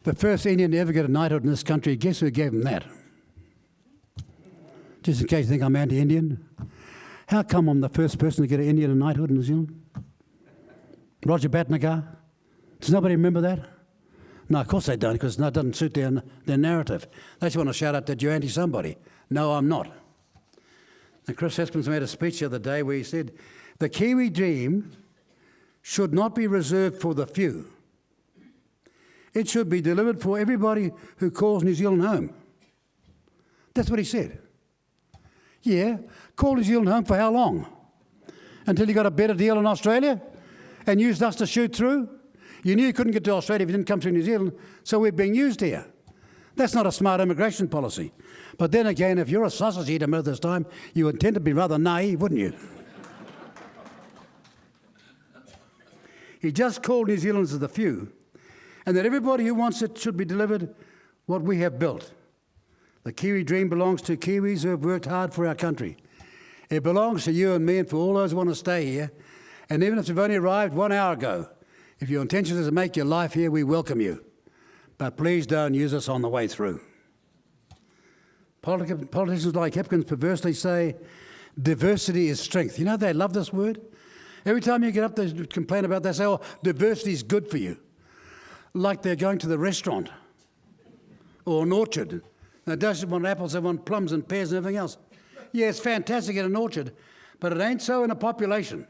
the first Indian to ever get a knighthood in this country, guess who gave him that? Just in case you think I'm anti-Indian. How come I'm the first person to get an Indian knighthood in New Zealand? Roger Batnagar? Does nobody remember that? No, of course they don't, because that doesn't suit their narrative. They just want to shout out that you're anti-somebody. No, I'm not. And Chris Hespins made a speech the other day where he said, the Kiwi dream should not be reserved for the few. It should be delivered for everybody who calls New Zealand home. That's what he said. Yeah, call New Zealand home for how long? Until you got a better deal in Australia and used us to shoot through? You knew you couldn't get to Australia if you didn't come through New Zealand, so we're being used here. That's not a smart immigration policy. But then again, if you're a sausage eater most of this time, you would tend to be rather naive, wouldn't you? He just called New Zealanders the few, and that everybody who wants it should be delivered what we have built. The Kiwi dream belongs to Kiwis who have worked hard for our country. It belongs to you and me and for all those who want to stay here. And even if you've only arrived 1 hour ago, if your intention is to make your life here, we welcome you. But please don't use us on the way through. Politicians like Hipkins perversely say, diversity is strength. You know, they love this word. Every time you get up there to complain about that, they say, oh, diversity is good for you. Like they're going to the restaurant or an orchard. They don't want apples, they want plums and pears and everything else. Yeah, it's fantastic in an orchard, but it ain't so in a population.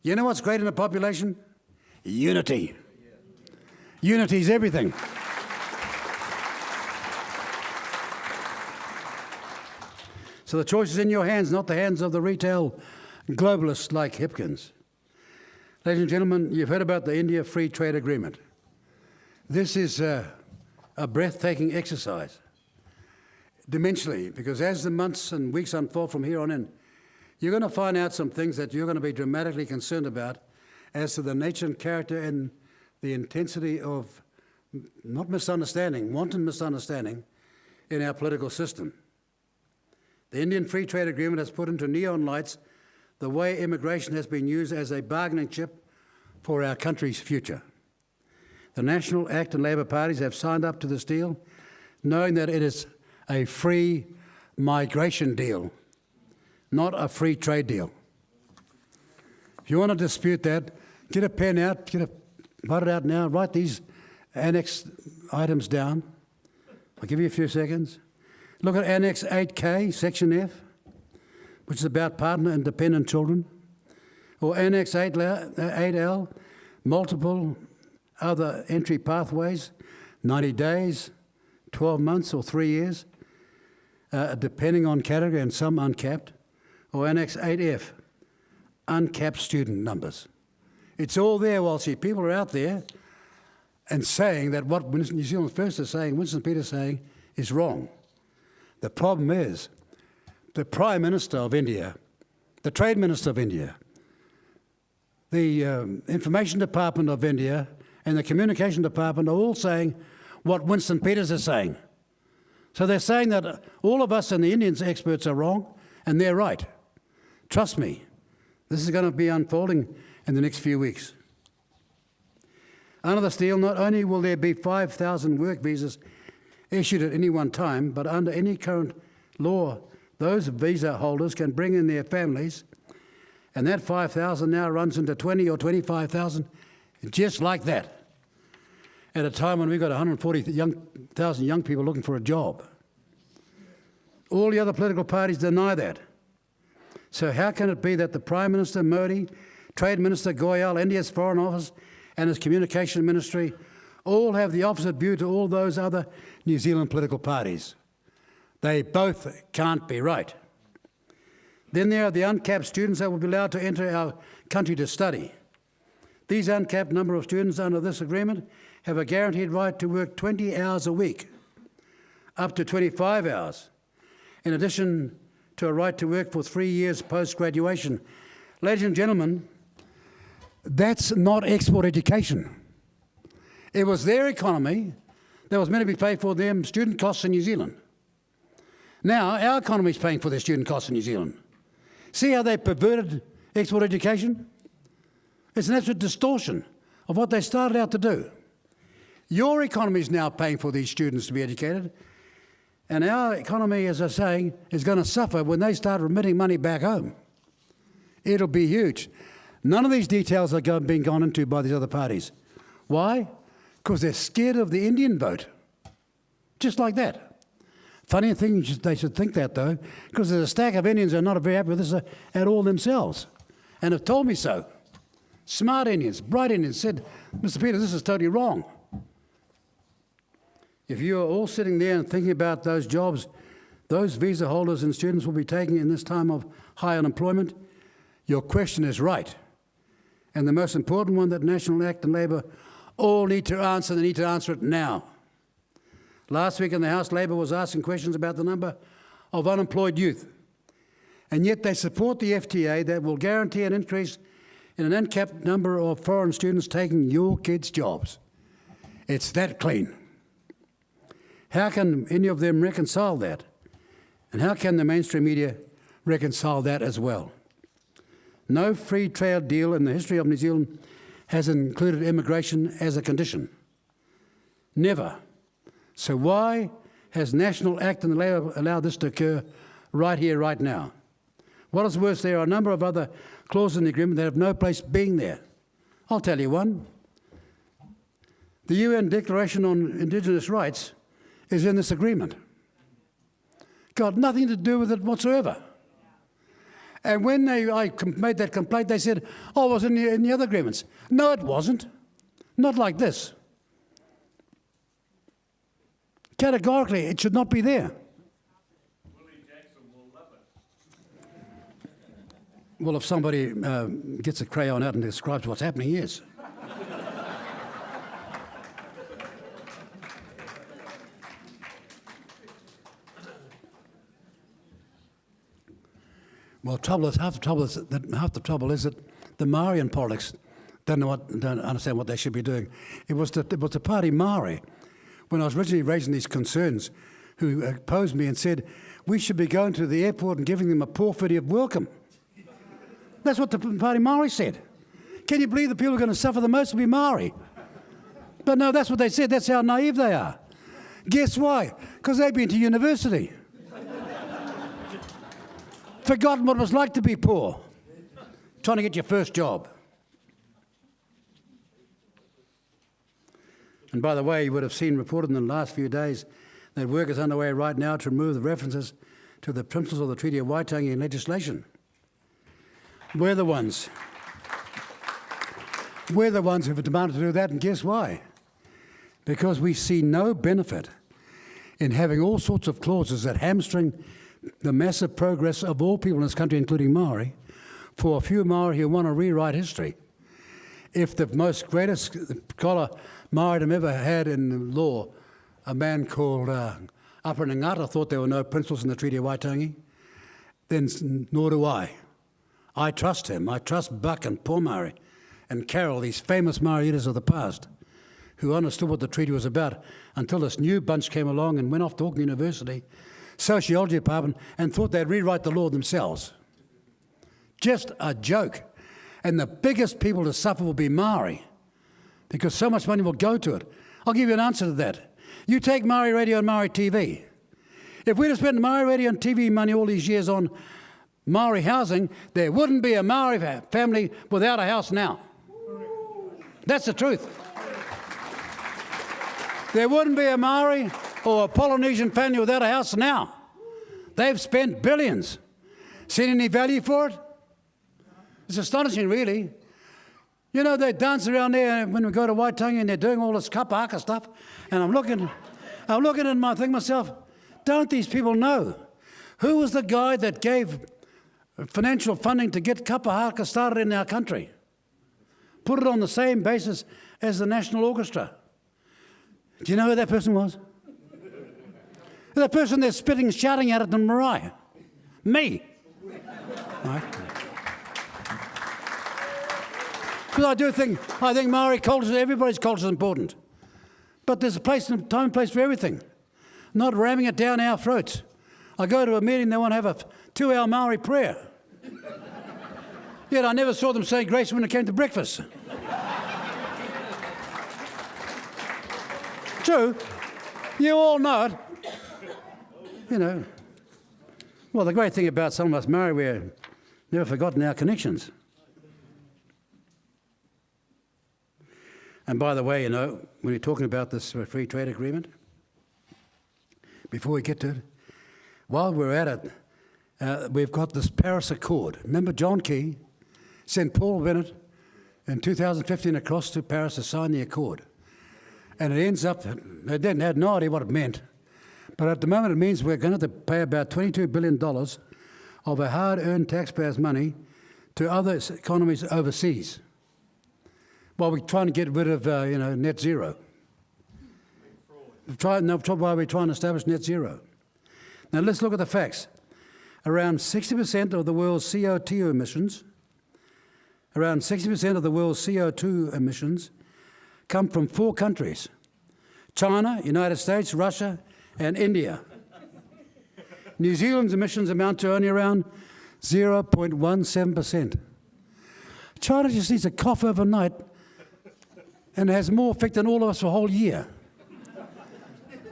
You know what's great in a population? Unity. Unity is everything. So the choice is in your hands, not the hands of the retail globalists like Hipkins. Ladies and gentlemen, you've heard about the India Free Trade Agreement. This is a breathtaking exercise, dimensionally, because as the months and weeks unfold from here on in, you're going to find out some things that you're going to be dramatically concerned about as to the nature and character and the intensity of not misunderstanding, wanton misunderstanding in our political system. The Indian Free Trade Agreement has put into neon lights the way immigration has been used as a bargaining chip for our country's future. The National ACT and Labor parties have signed up to this deal, knowing that it is a free migration deal, not a free trade deal. If you want to dispute that, get a pen out, write it out now, write these annex items down. I'll give you a few seconds. Look at Annex 8K, Section F, which is about partner and dependent children, or Annex 8L, multiple other entry pathways, 90 days, 12 months or 3 years, depending on category and some uncapped, or Annex 8F, uncapped student numbers. It's all there while people are out there and saying that what New Zealand First is saying, Winston Peters saying, is wrong. The problem is the Prime Minister of India, the Trade Minister of India, the Information Department of India and the Communication Department are all saying what Winston Peters is saying. So they're saying that all of us and the Indians experts are wrong and they're right. Trust me, this is going to be unfolding in the next few weeks. Under this deal, not only will there be 5,000 work visas issued at any one time, but under any current law, those visa holders can bring in their families, and that 5,000 now runs into 20 or 25,000, just like that, at a time when we've got 140,000 young people looking for a job. All the other political parties deny that. So how can it be that the Prime Minister Modi, Trade Minister Goyal, India's Foreign Office, and his Communication Ministry all have the opposite view to all those other New Zealand political parties? They both can't be right. Then there are the uncapped students that will be allowed to enter our country to study. These uncapped number of students under this agreement have a guaranteed right to work 20 hours a week, up to 25 hours, in addition to a right to work for 3 years post-graduation. Ladies and gentlemen, that's not export education. It was their economy that was meant to be paid for them student costs in New Zealand. Now, our economy is paying for their student costs in New Zealand. See how they perverted export education? It's an absolute distortion of what they started out to do. Your economy is now paying for these students to be educated, and our economy, as I was saying, is going to suffer when they start remitting money back home. It'll be huge. None of these details are being gone into by these other parties. Why? Because they're scared of the Indian vote. Just like that. Funny thing, they should think that, though, because there's a stack of Indians who are not very happy with this at all themselves, and have told me so. Smart Indians, bright Indians said, Mr. Peters, this is totally wrong. If you are all sitting there and thinking about those jobs those visa holders and students will be taking in this time of high unemployment, your question is right. And the most important one that National ACT and Labor all need to answer, they need to answer it now. Last week in the House, Labor was asking questions about the number of unemployed youth. And yet they support the FTA that will guarantee an increase in an uncapped number of foreign students taking your kids' jobs. It's that clean. How can any of them reconcile that? And how can the mainstream media reconcile that as well? No free trade deal in the history of New Zealand has included immigration as a condition. Never. So why has National ACT and Labor allowed this to occur right here, right now? What is worse, there are a number of other clauses in the agreement that have no place being there. I'll tell you one. The UN Declaration on Indigenous Rights is in this agreement. Got nothing to do with it whatsoever. And when I made that complaint, they said, oh, it was in the other agreements. No, it wasn't. Not like this. Categorically, it should not be there. Well, if somebody gets a crayon out and describes what's happening, yes. Well, half the trouble is that the Maori in politics don't understand what they should be doing. It was the party Maori, when I was originally raising these concerns, who opposed me and said we should be going to the airport and giving them a porphyry of welcome. That's what the party Maori said. Can you believe the people who are going to suffer the most will be Maori? But no, that's what they said. That's how naive they are. Guess why? Because they've been to university. Forgotten what it was like to be poor, trying to get your first job. And by the way, you would have seen reported in the last few days that work is underway right now to remove the references to the principles of the Treaty of Waitangi in legislation. We're the ones who have demanded to do that, and guess why? Because we see no benefit in having all sorts of clauses that hamstring the massive progress of all people in this country, including Maori, for a few Maori who want to rewrite history. If the most greatest scholar Maoridom ever had in law, a man called Upper Ngata, thought there were no principles in the Treaty of Waitangi, then nor do I. I trust him. I trust Buck and Paul Maori and Carroll, these famous Maori leaders of the past, who understood what the treaty was about until this new bunch came along and went off to Auckland University, sociology department, and thought they'd rewrite the law themselves. Just a joke. And the biggest people to suffer will be Maori, because so much money will go to it. I'll give you an answer to that. You take Maori radio and Maori TV. If we'd have spent Maori radio and TV money all these years on Maori housing, there wouldn't be a Maori family without a house now. That's the truth. There wouldn't be a Maori or a Polynesian family without a house now. They've spent billions. Seen any value for it? It's astonishing, really. You know, they dance around there when we go to Waitangi and they're doing all this kapahaka stuff, and I'm looking at my thing myself, don't these people know? Who was the guy that gave financial funding to get kapahaka started in our country? Put it on the same basis as the National Orchestra. Do you know who that person was? The person they're spitting, shouting at it in Mariah. Me. Right? Because I think Maori culture, everybody's culture is important. But there's a place and time and place for everything. Not ramming it down our throats. I go to a meeting, they want to have a 2-hour Maori prayer. Yet I never saw them say grace when it came to breakfast. True. You all know it. You know. Well, the great thing about some of us Maori, we've never forgotten our connections. And by the way, you know, when you're talking about this free trade agreement, before we get to it, while we're at it, we've got this Paris Accord. Remember John Key sent Paul Bennett in 2015 across to Paris to sign the accord. And it ends up, they had no idea what it meant, but at the moment it means we're going to have to pay about $22 billion of our hard-earned taxpayers' money to other economies overseas, while we're trying to get rid of, net zero. While we're trying to establish net zero. Now let's look at the facts. Around 60% of the world's CO2 emissions come from 4 countries: China, United States, Russia, and India. New Zealand's emissions amount to only around 0.17%. China just needs a cough overnight and has more effect than all of us for a whole year.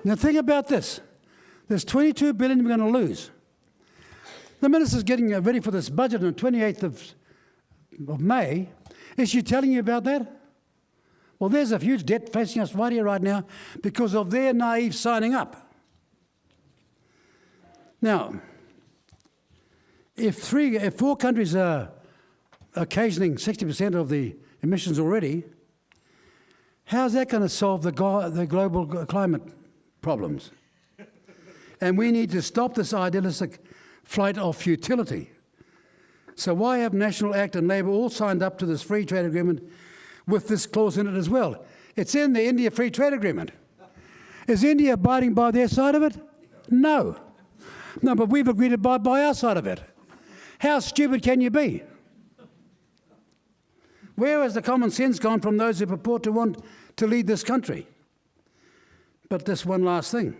Now think about this. There's $22 billion we're going to lose. The minister's getting ready for this budget on the 28th of May. Is she telling you about that? Well, there's a huge debt facing us right here, right now, because of their naive signing up. Now, if 4 countries are occasioning 60% of the emissions already, how's that going to solve the global climate problems? And we need to stop this idealistic flight of futility. So why have National Act and Labor all signed up to this free trade agreement with this clause in it as well? It's in the India Free Trade Agreement. Is India abiding by their side of it? No. No, but we've agreed to abide by our side of it. How stupid can you be? Where has the common sense gone from those who purport to want to lead this country? But this one last thing,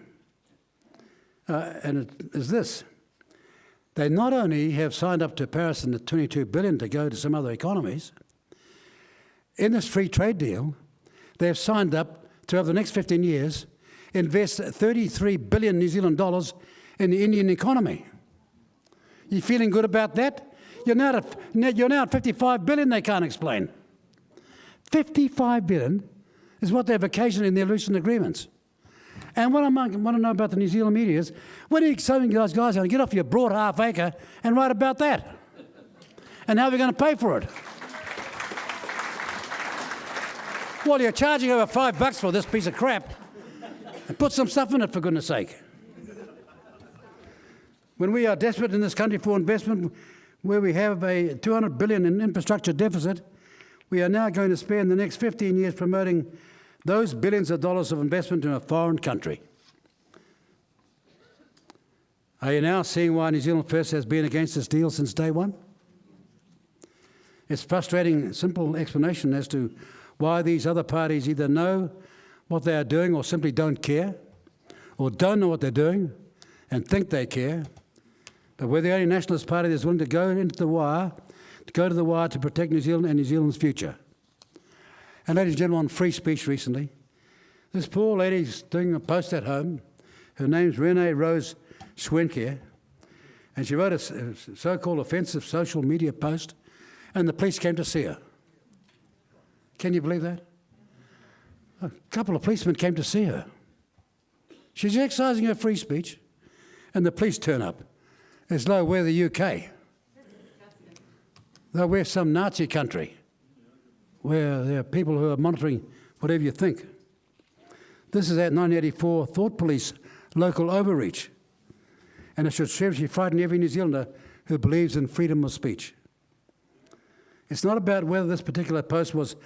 and it is this. They not only have signed up to Paris and the $22 billion to go to some other economies, in this free trade deal, they have signed up to, over the next 15 years, invest 33 billion New Zealand dollars in the Indian economy. You feeling good about that? You're now at 55 billion they can't explain. 55 billion is what they're vacationing in their recent agreements. And what I want to know about the New Zealand media is, when are you telling those guys going to get off your broad half acre and write about that? And how are we going to pay for it? Well, you're charging over $5 for this piece of crap. And put some stuff in it, for goodness sake. When we are desperate in this country for investment, where we have a $200 billion in infrastructure deficit, we are now going to spend the next 15 years promoting those billions of dollars of investment in a foreign country. Are you now seeing why New Zealand First has been against this deal since day one? It's frustrating, simple explanation as to why these other parties either know what they are doing or simply don't care, or don't know what they're doing and think they care. But we're the only nationalist party that's willing to go to the wire to protect New Zealand and New Zealand's future. And ladies and gentlemen, on free speech recently, this poor lady's doing a post at home. Her name's Renee Rose Schwenke, and she wrote a so-called offensive social media post, and the police came to see her. Can you believe that? A couple of policemen came to see her. She's exercising her free speech, and the police turn up as though we're the UK. Though we're some Nazi country where there are people who are monitoring whatever you think. This is that 1984 Thought Police local overreach, and it should seriously frighten every New Zealander who believes in freedom of speech. It's not about whether this particular post was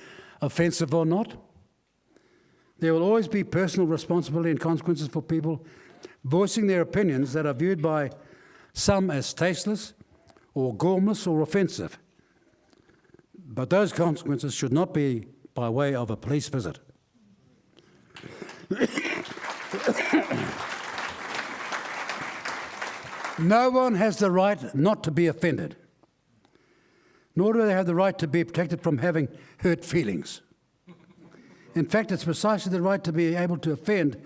offensive or not. There will always be personal responsibility and consequences for people voicing their opinions that are viewed by some as tasteless or gormless or offensive. But those consequences should not be by way of a police visit. No one has the right not to be offended, nor do they have the right to be protected from having hurt feelings. In fact, it's precisely the right to be able to offend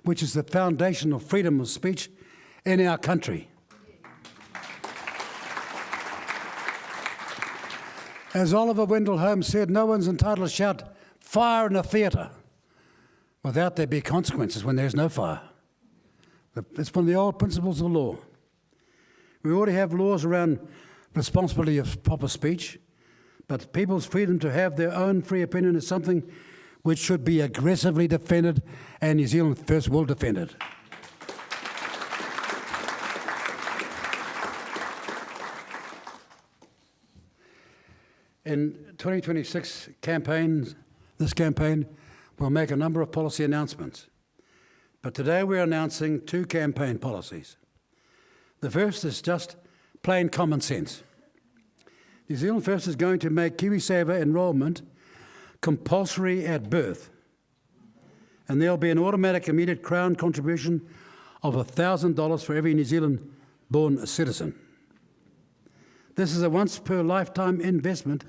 which is the foundation of freedom of speech in our country. As Oliver Wendell Holmes said, no one's entitled to shout fire in a theatre without there be consequences when there's no fire. It's one of the old principles of law. We already have laws around responsibility of proper speech, but people's freedom to have their own free opinion is something which should be aggressively defended, and New Zealand First will defend it. In 2026 this campaign will make a number of policy announcements. But today we're announcing two campaign policies. The first is just plain common sense. New Zealand First is going to make KiwiSaver enrolment compulsory at birth, and there'll be an automatic immediate Crown contribution of $1,000 for every New Zealand-born citizen. This is a once-per-lifetime investment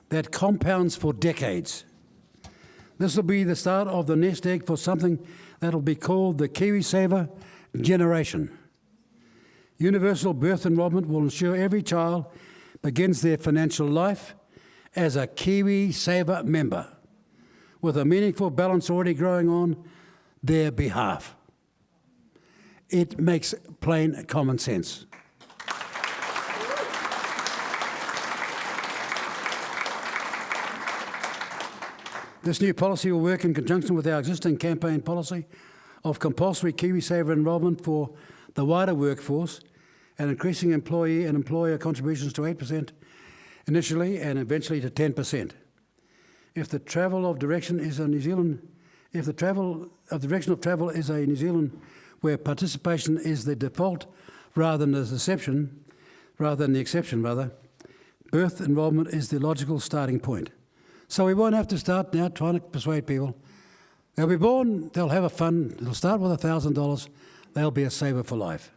that compounds for decades. This will be the start of the nest egg for something that will be called the KiwiSaver generation. Universal birth enrolment will ensure every child begins their financial life as a KiwiSaver member, with a meaningful balance already growing on their behalf. It makes plain common sense. This new policy will work in conjunction with our existing campaign policy of compulsory KiwiSaver enrolment for the wider workforce and increasing employee and employer contributions to 8% initially and eventually to 10%. If the travel of direction is a New Zealand, if the travel of direction of travel is a New Zealand where participation is the default rather than the exception, birth enrolment is the logical starting point. So we won't have to start now trying to persuade people. They'll be born, they'll have a fund, it'll start with $1,000, they'll be a saver for life.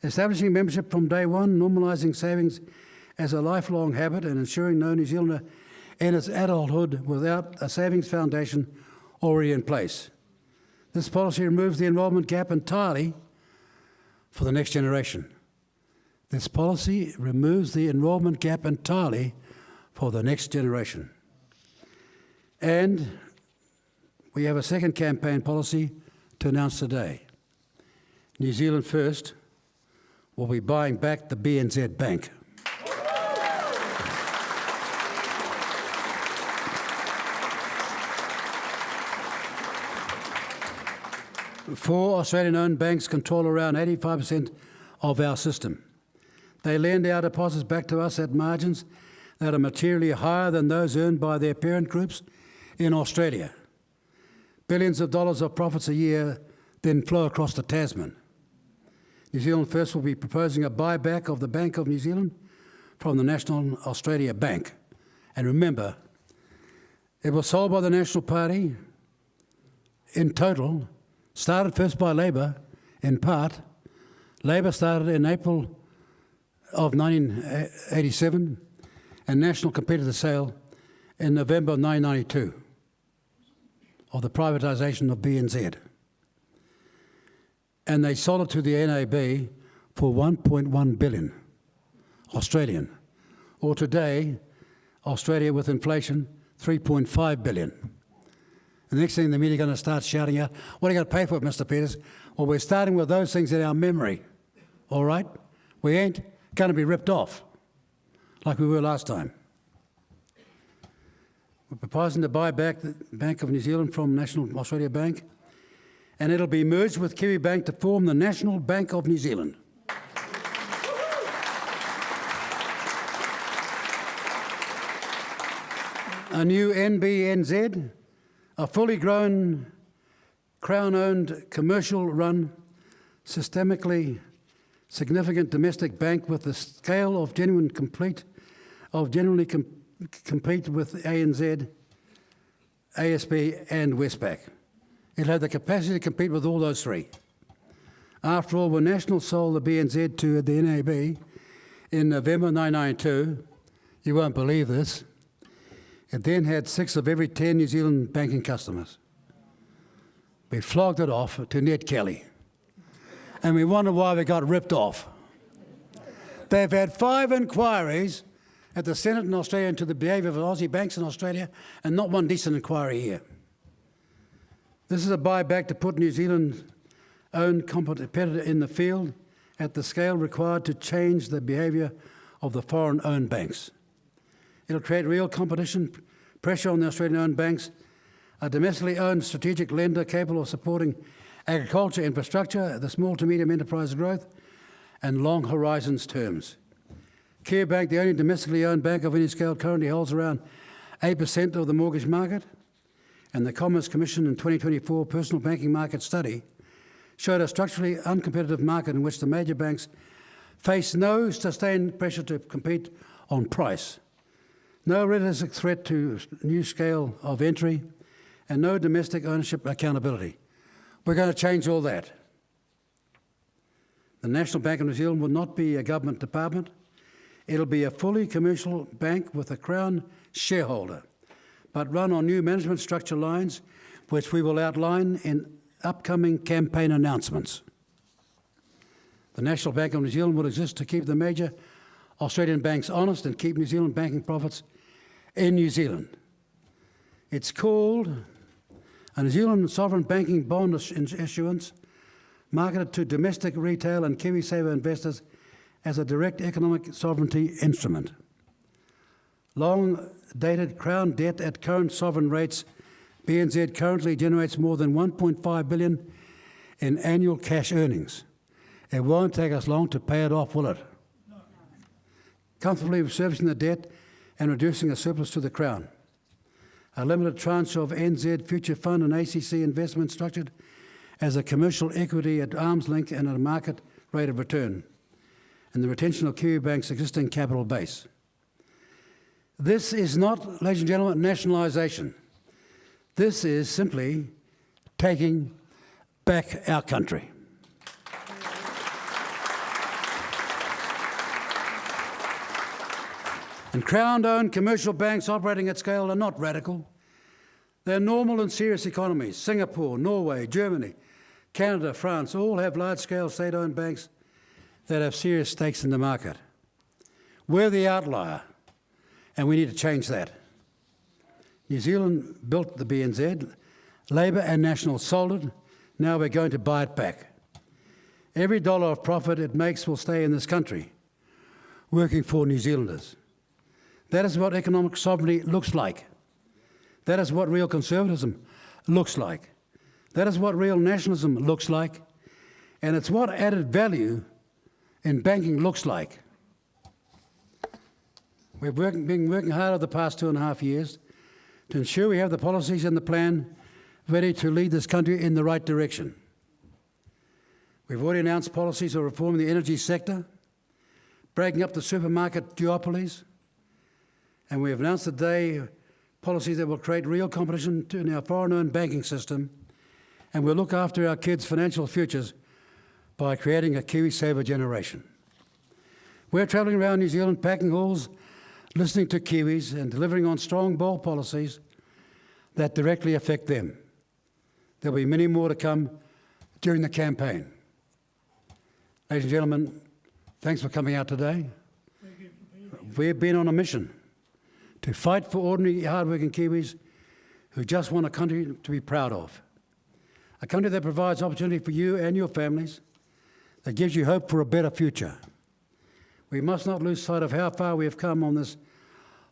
Establishing membership from day one, normalising savings as a lifelong habit and ensuring no New Zealander enters adulthood without a savings foundation already in place. This policy removes the enrolment gap entirely for the next generation. This policy removes the enrolment gap entirely for the next generation. And we have a second campaign policy to announce today. New Zealand First will be buying back the BNZ Bank. Four Australian-owned banks control around 85% of our system. They lend our deposits back to us at margins that are materially higher than those earned by their parent groups in Australia. Billions of dollars of profits a year then flow across the Tasman. New Zealand First will be proposing a buyback of the Bank of New Zealand from the National Australia Bank. And remember, it was sold by the National Party in total, started first by Labor in part. Labor started in April of 1987 and National completed the sale in November of 1992 of the privatisation of BNZ. And they sold it to the NAB for 1.1 billion Australian, or today, Australia with inflation, 3.5 billion. The next thing the media are going to start shouting out, what are you going to pay for it, Mr. Peters? Well, we're starting with those things in our memory, all right? We ain't going to be ripped off like we were last time. We're proposing to buy back the Bank of New Zealand from National Australia Bank, and it'll be merged with Kiwi Bank to form the National Bank of New Zealand. A new NBNZ, a fully grown, Crown-owned, commercial-run, systemically significant domestic bank with the scale of genuinely compete with ANZ, ASB and Westpac. It'll have the capacity to compete with all those three. After all, when National sold the BNZ to the NAB in November 1992, you won't believe this, it then had 6 of every 10 New Zealand banking customers. We flogged it off to Ned Kelly, and we wonder why we got ripped off. They've had 5 inquiries at the Senate in Australia into the behaviour of Aussie banks in Australia, and not one decent inquiry here. This is a buyback to put New Zealand's own competitor in the field at the scale required to change the behaviour of the foreign-owned banks. It'll create real competition, pressure on the Australian-owned banks, a domestically owned strategic lender capable of supporting agriculture, infrastructure, the small to medium enterprise growth, and long horizons terms. Kiwi Bank, the only domestically owned bank of any scale, currently holds around 8% of the mortgage market, and the Commerce Commission in 2024 personal banking market study showed a structurally uncompetitive market in which the major banks face no sustained pressure to compete on price, no realistic threat to new scale of entry, and no domestic ownership accountability. We're going to change all that. The National Bank of New Zealand will not be a government department. It'll be a fully commercial bank with a Crown shareholder, but run on new management structure lines, which we will outline in upcoming campaign announcements. The National Bank of New Zealand will exist to keep the major Australian banks honest and keep New Zealand banking profits in New Zealand. It's called a New Zealand sovereign banking bond issuance, marketed to domestic retail and KiwiSaver investors as a direct economic sovereignty instrument. Long-dated Crown debt at current sovereign rates, BNZ currently generates more than $1.5 billion in annual cash earnings. It won't take us long to pay it off, will it? Comfortably servicing the debt and reducing a surplus to the Crown. A limited tranche of NZ Future Fund and ACC investment structured as a commercial equity at arm's length and at a market rate of return, and the retention of Kiwi Bank's existing capital base. This is not, ladies and gentlemen, nationalisation. This is simply taking back our country. And Crown-owned commercial banks operating at scale are not radical. They're normal and serious economies. Singapore, Norway, Germany, Canada, France all have large-scale state-owned banks that have serious stakes in the market. We're the outlier, and we need to change that. New Zealand built the BNZ, Labor and National sold it, now we're going to buy it back. Every dollar of profit it makes will stay in this country, working for New Zealanders. That is what economic sovereignty looks like. That is what real conservatism looks like. That is what real nationalism looks like. And it's what added value in banking looks like. We've been working hard over the past 2.5 years to ensure we have the policies and the plan ready to lead this country in the right direction. We've already announced policies of reforming the energy sector, breaking up the supermarket duopolies, and we have announced today policies that will create real competition in our foreign-owned banking system, and will look after our kids' financial futures by creating a KiwiSaver generation. We're travelling around New Zealand, packing halls, listening to Kiwis and delivering on strong, bold policies that directly affect them. There'll be many more to come during the campaign. Ladies and gentlemen, thanks for coming out today. We've been on a mission to fight for ordinary, hard-working Kiwis who just want a country to be proud of. A country that provides opportunity for you and your families, that gives you hope for a better future. We must not lose sight of how far we have come on this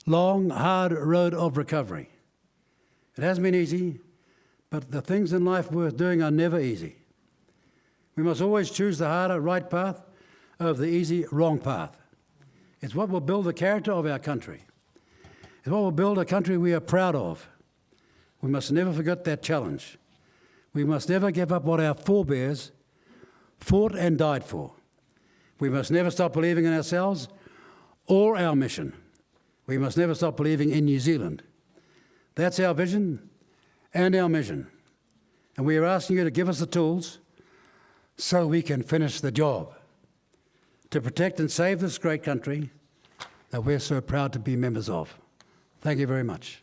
long, hard road of recovery. It hasn't been easy, but the things in life worth doing are never easy. We must always choose the harder, right path over the easy, wrong path. It's what will build the character of our country. It's what will build a country we are proud of. We must never forget that challenge. We must never give up what our forebears fought and died for. We must never stop believing in ourselves or our mission. We must never stop believing in New Zealand. That's our vision and our mission. And we are asking you to give us the tools so we can finish the job, to protect and save this great country that we're so proud to be members of. Thank you very much.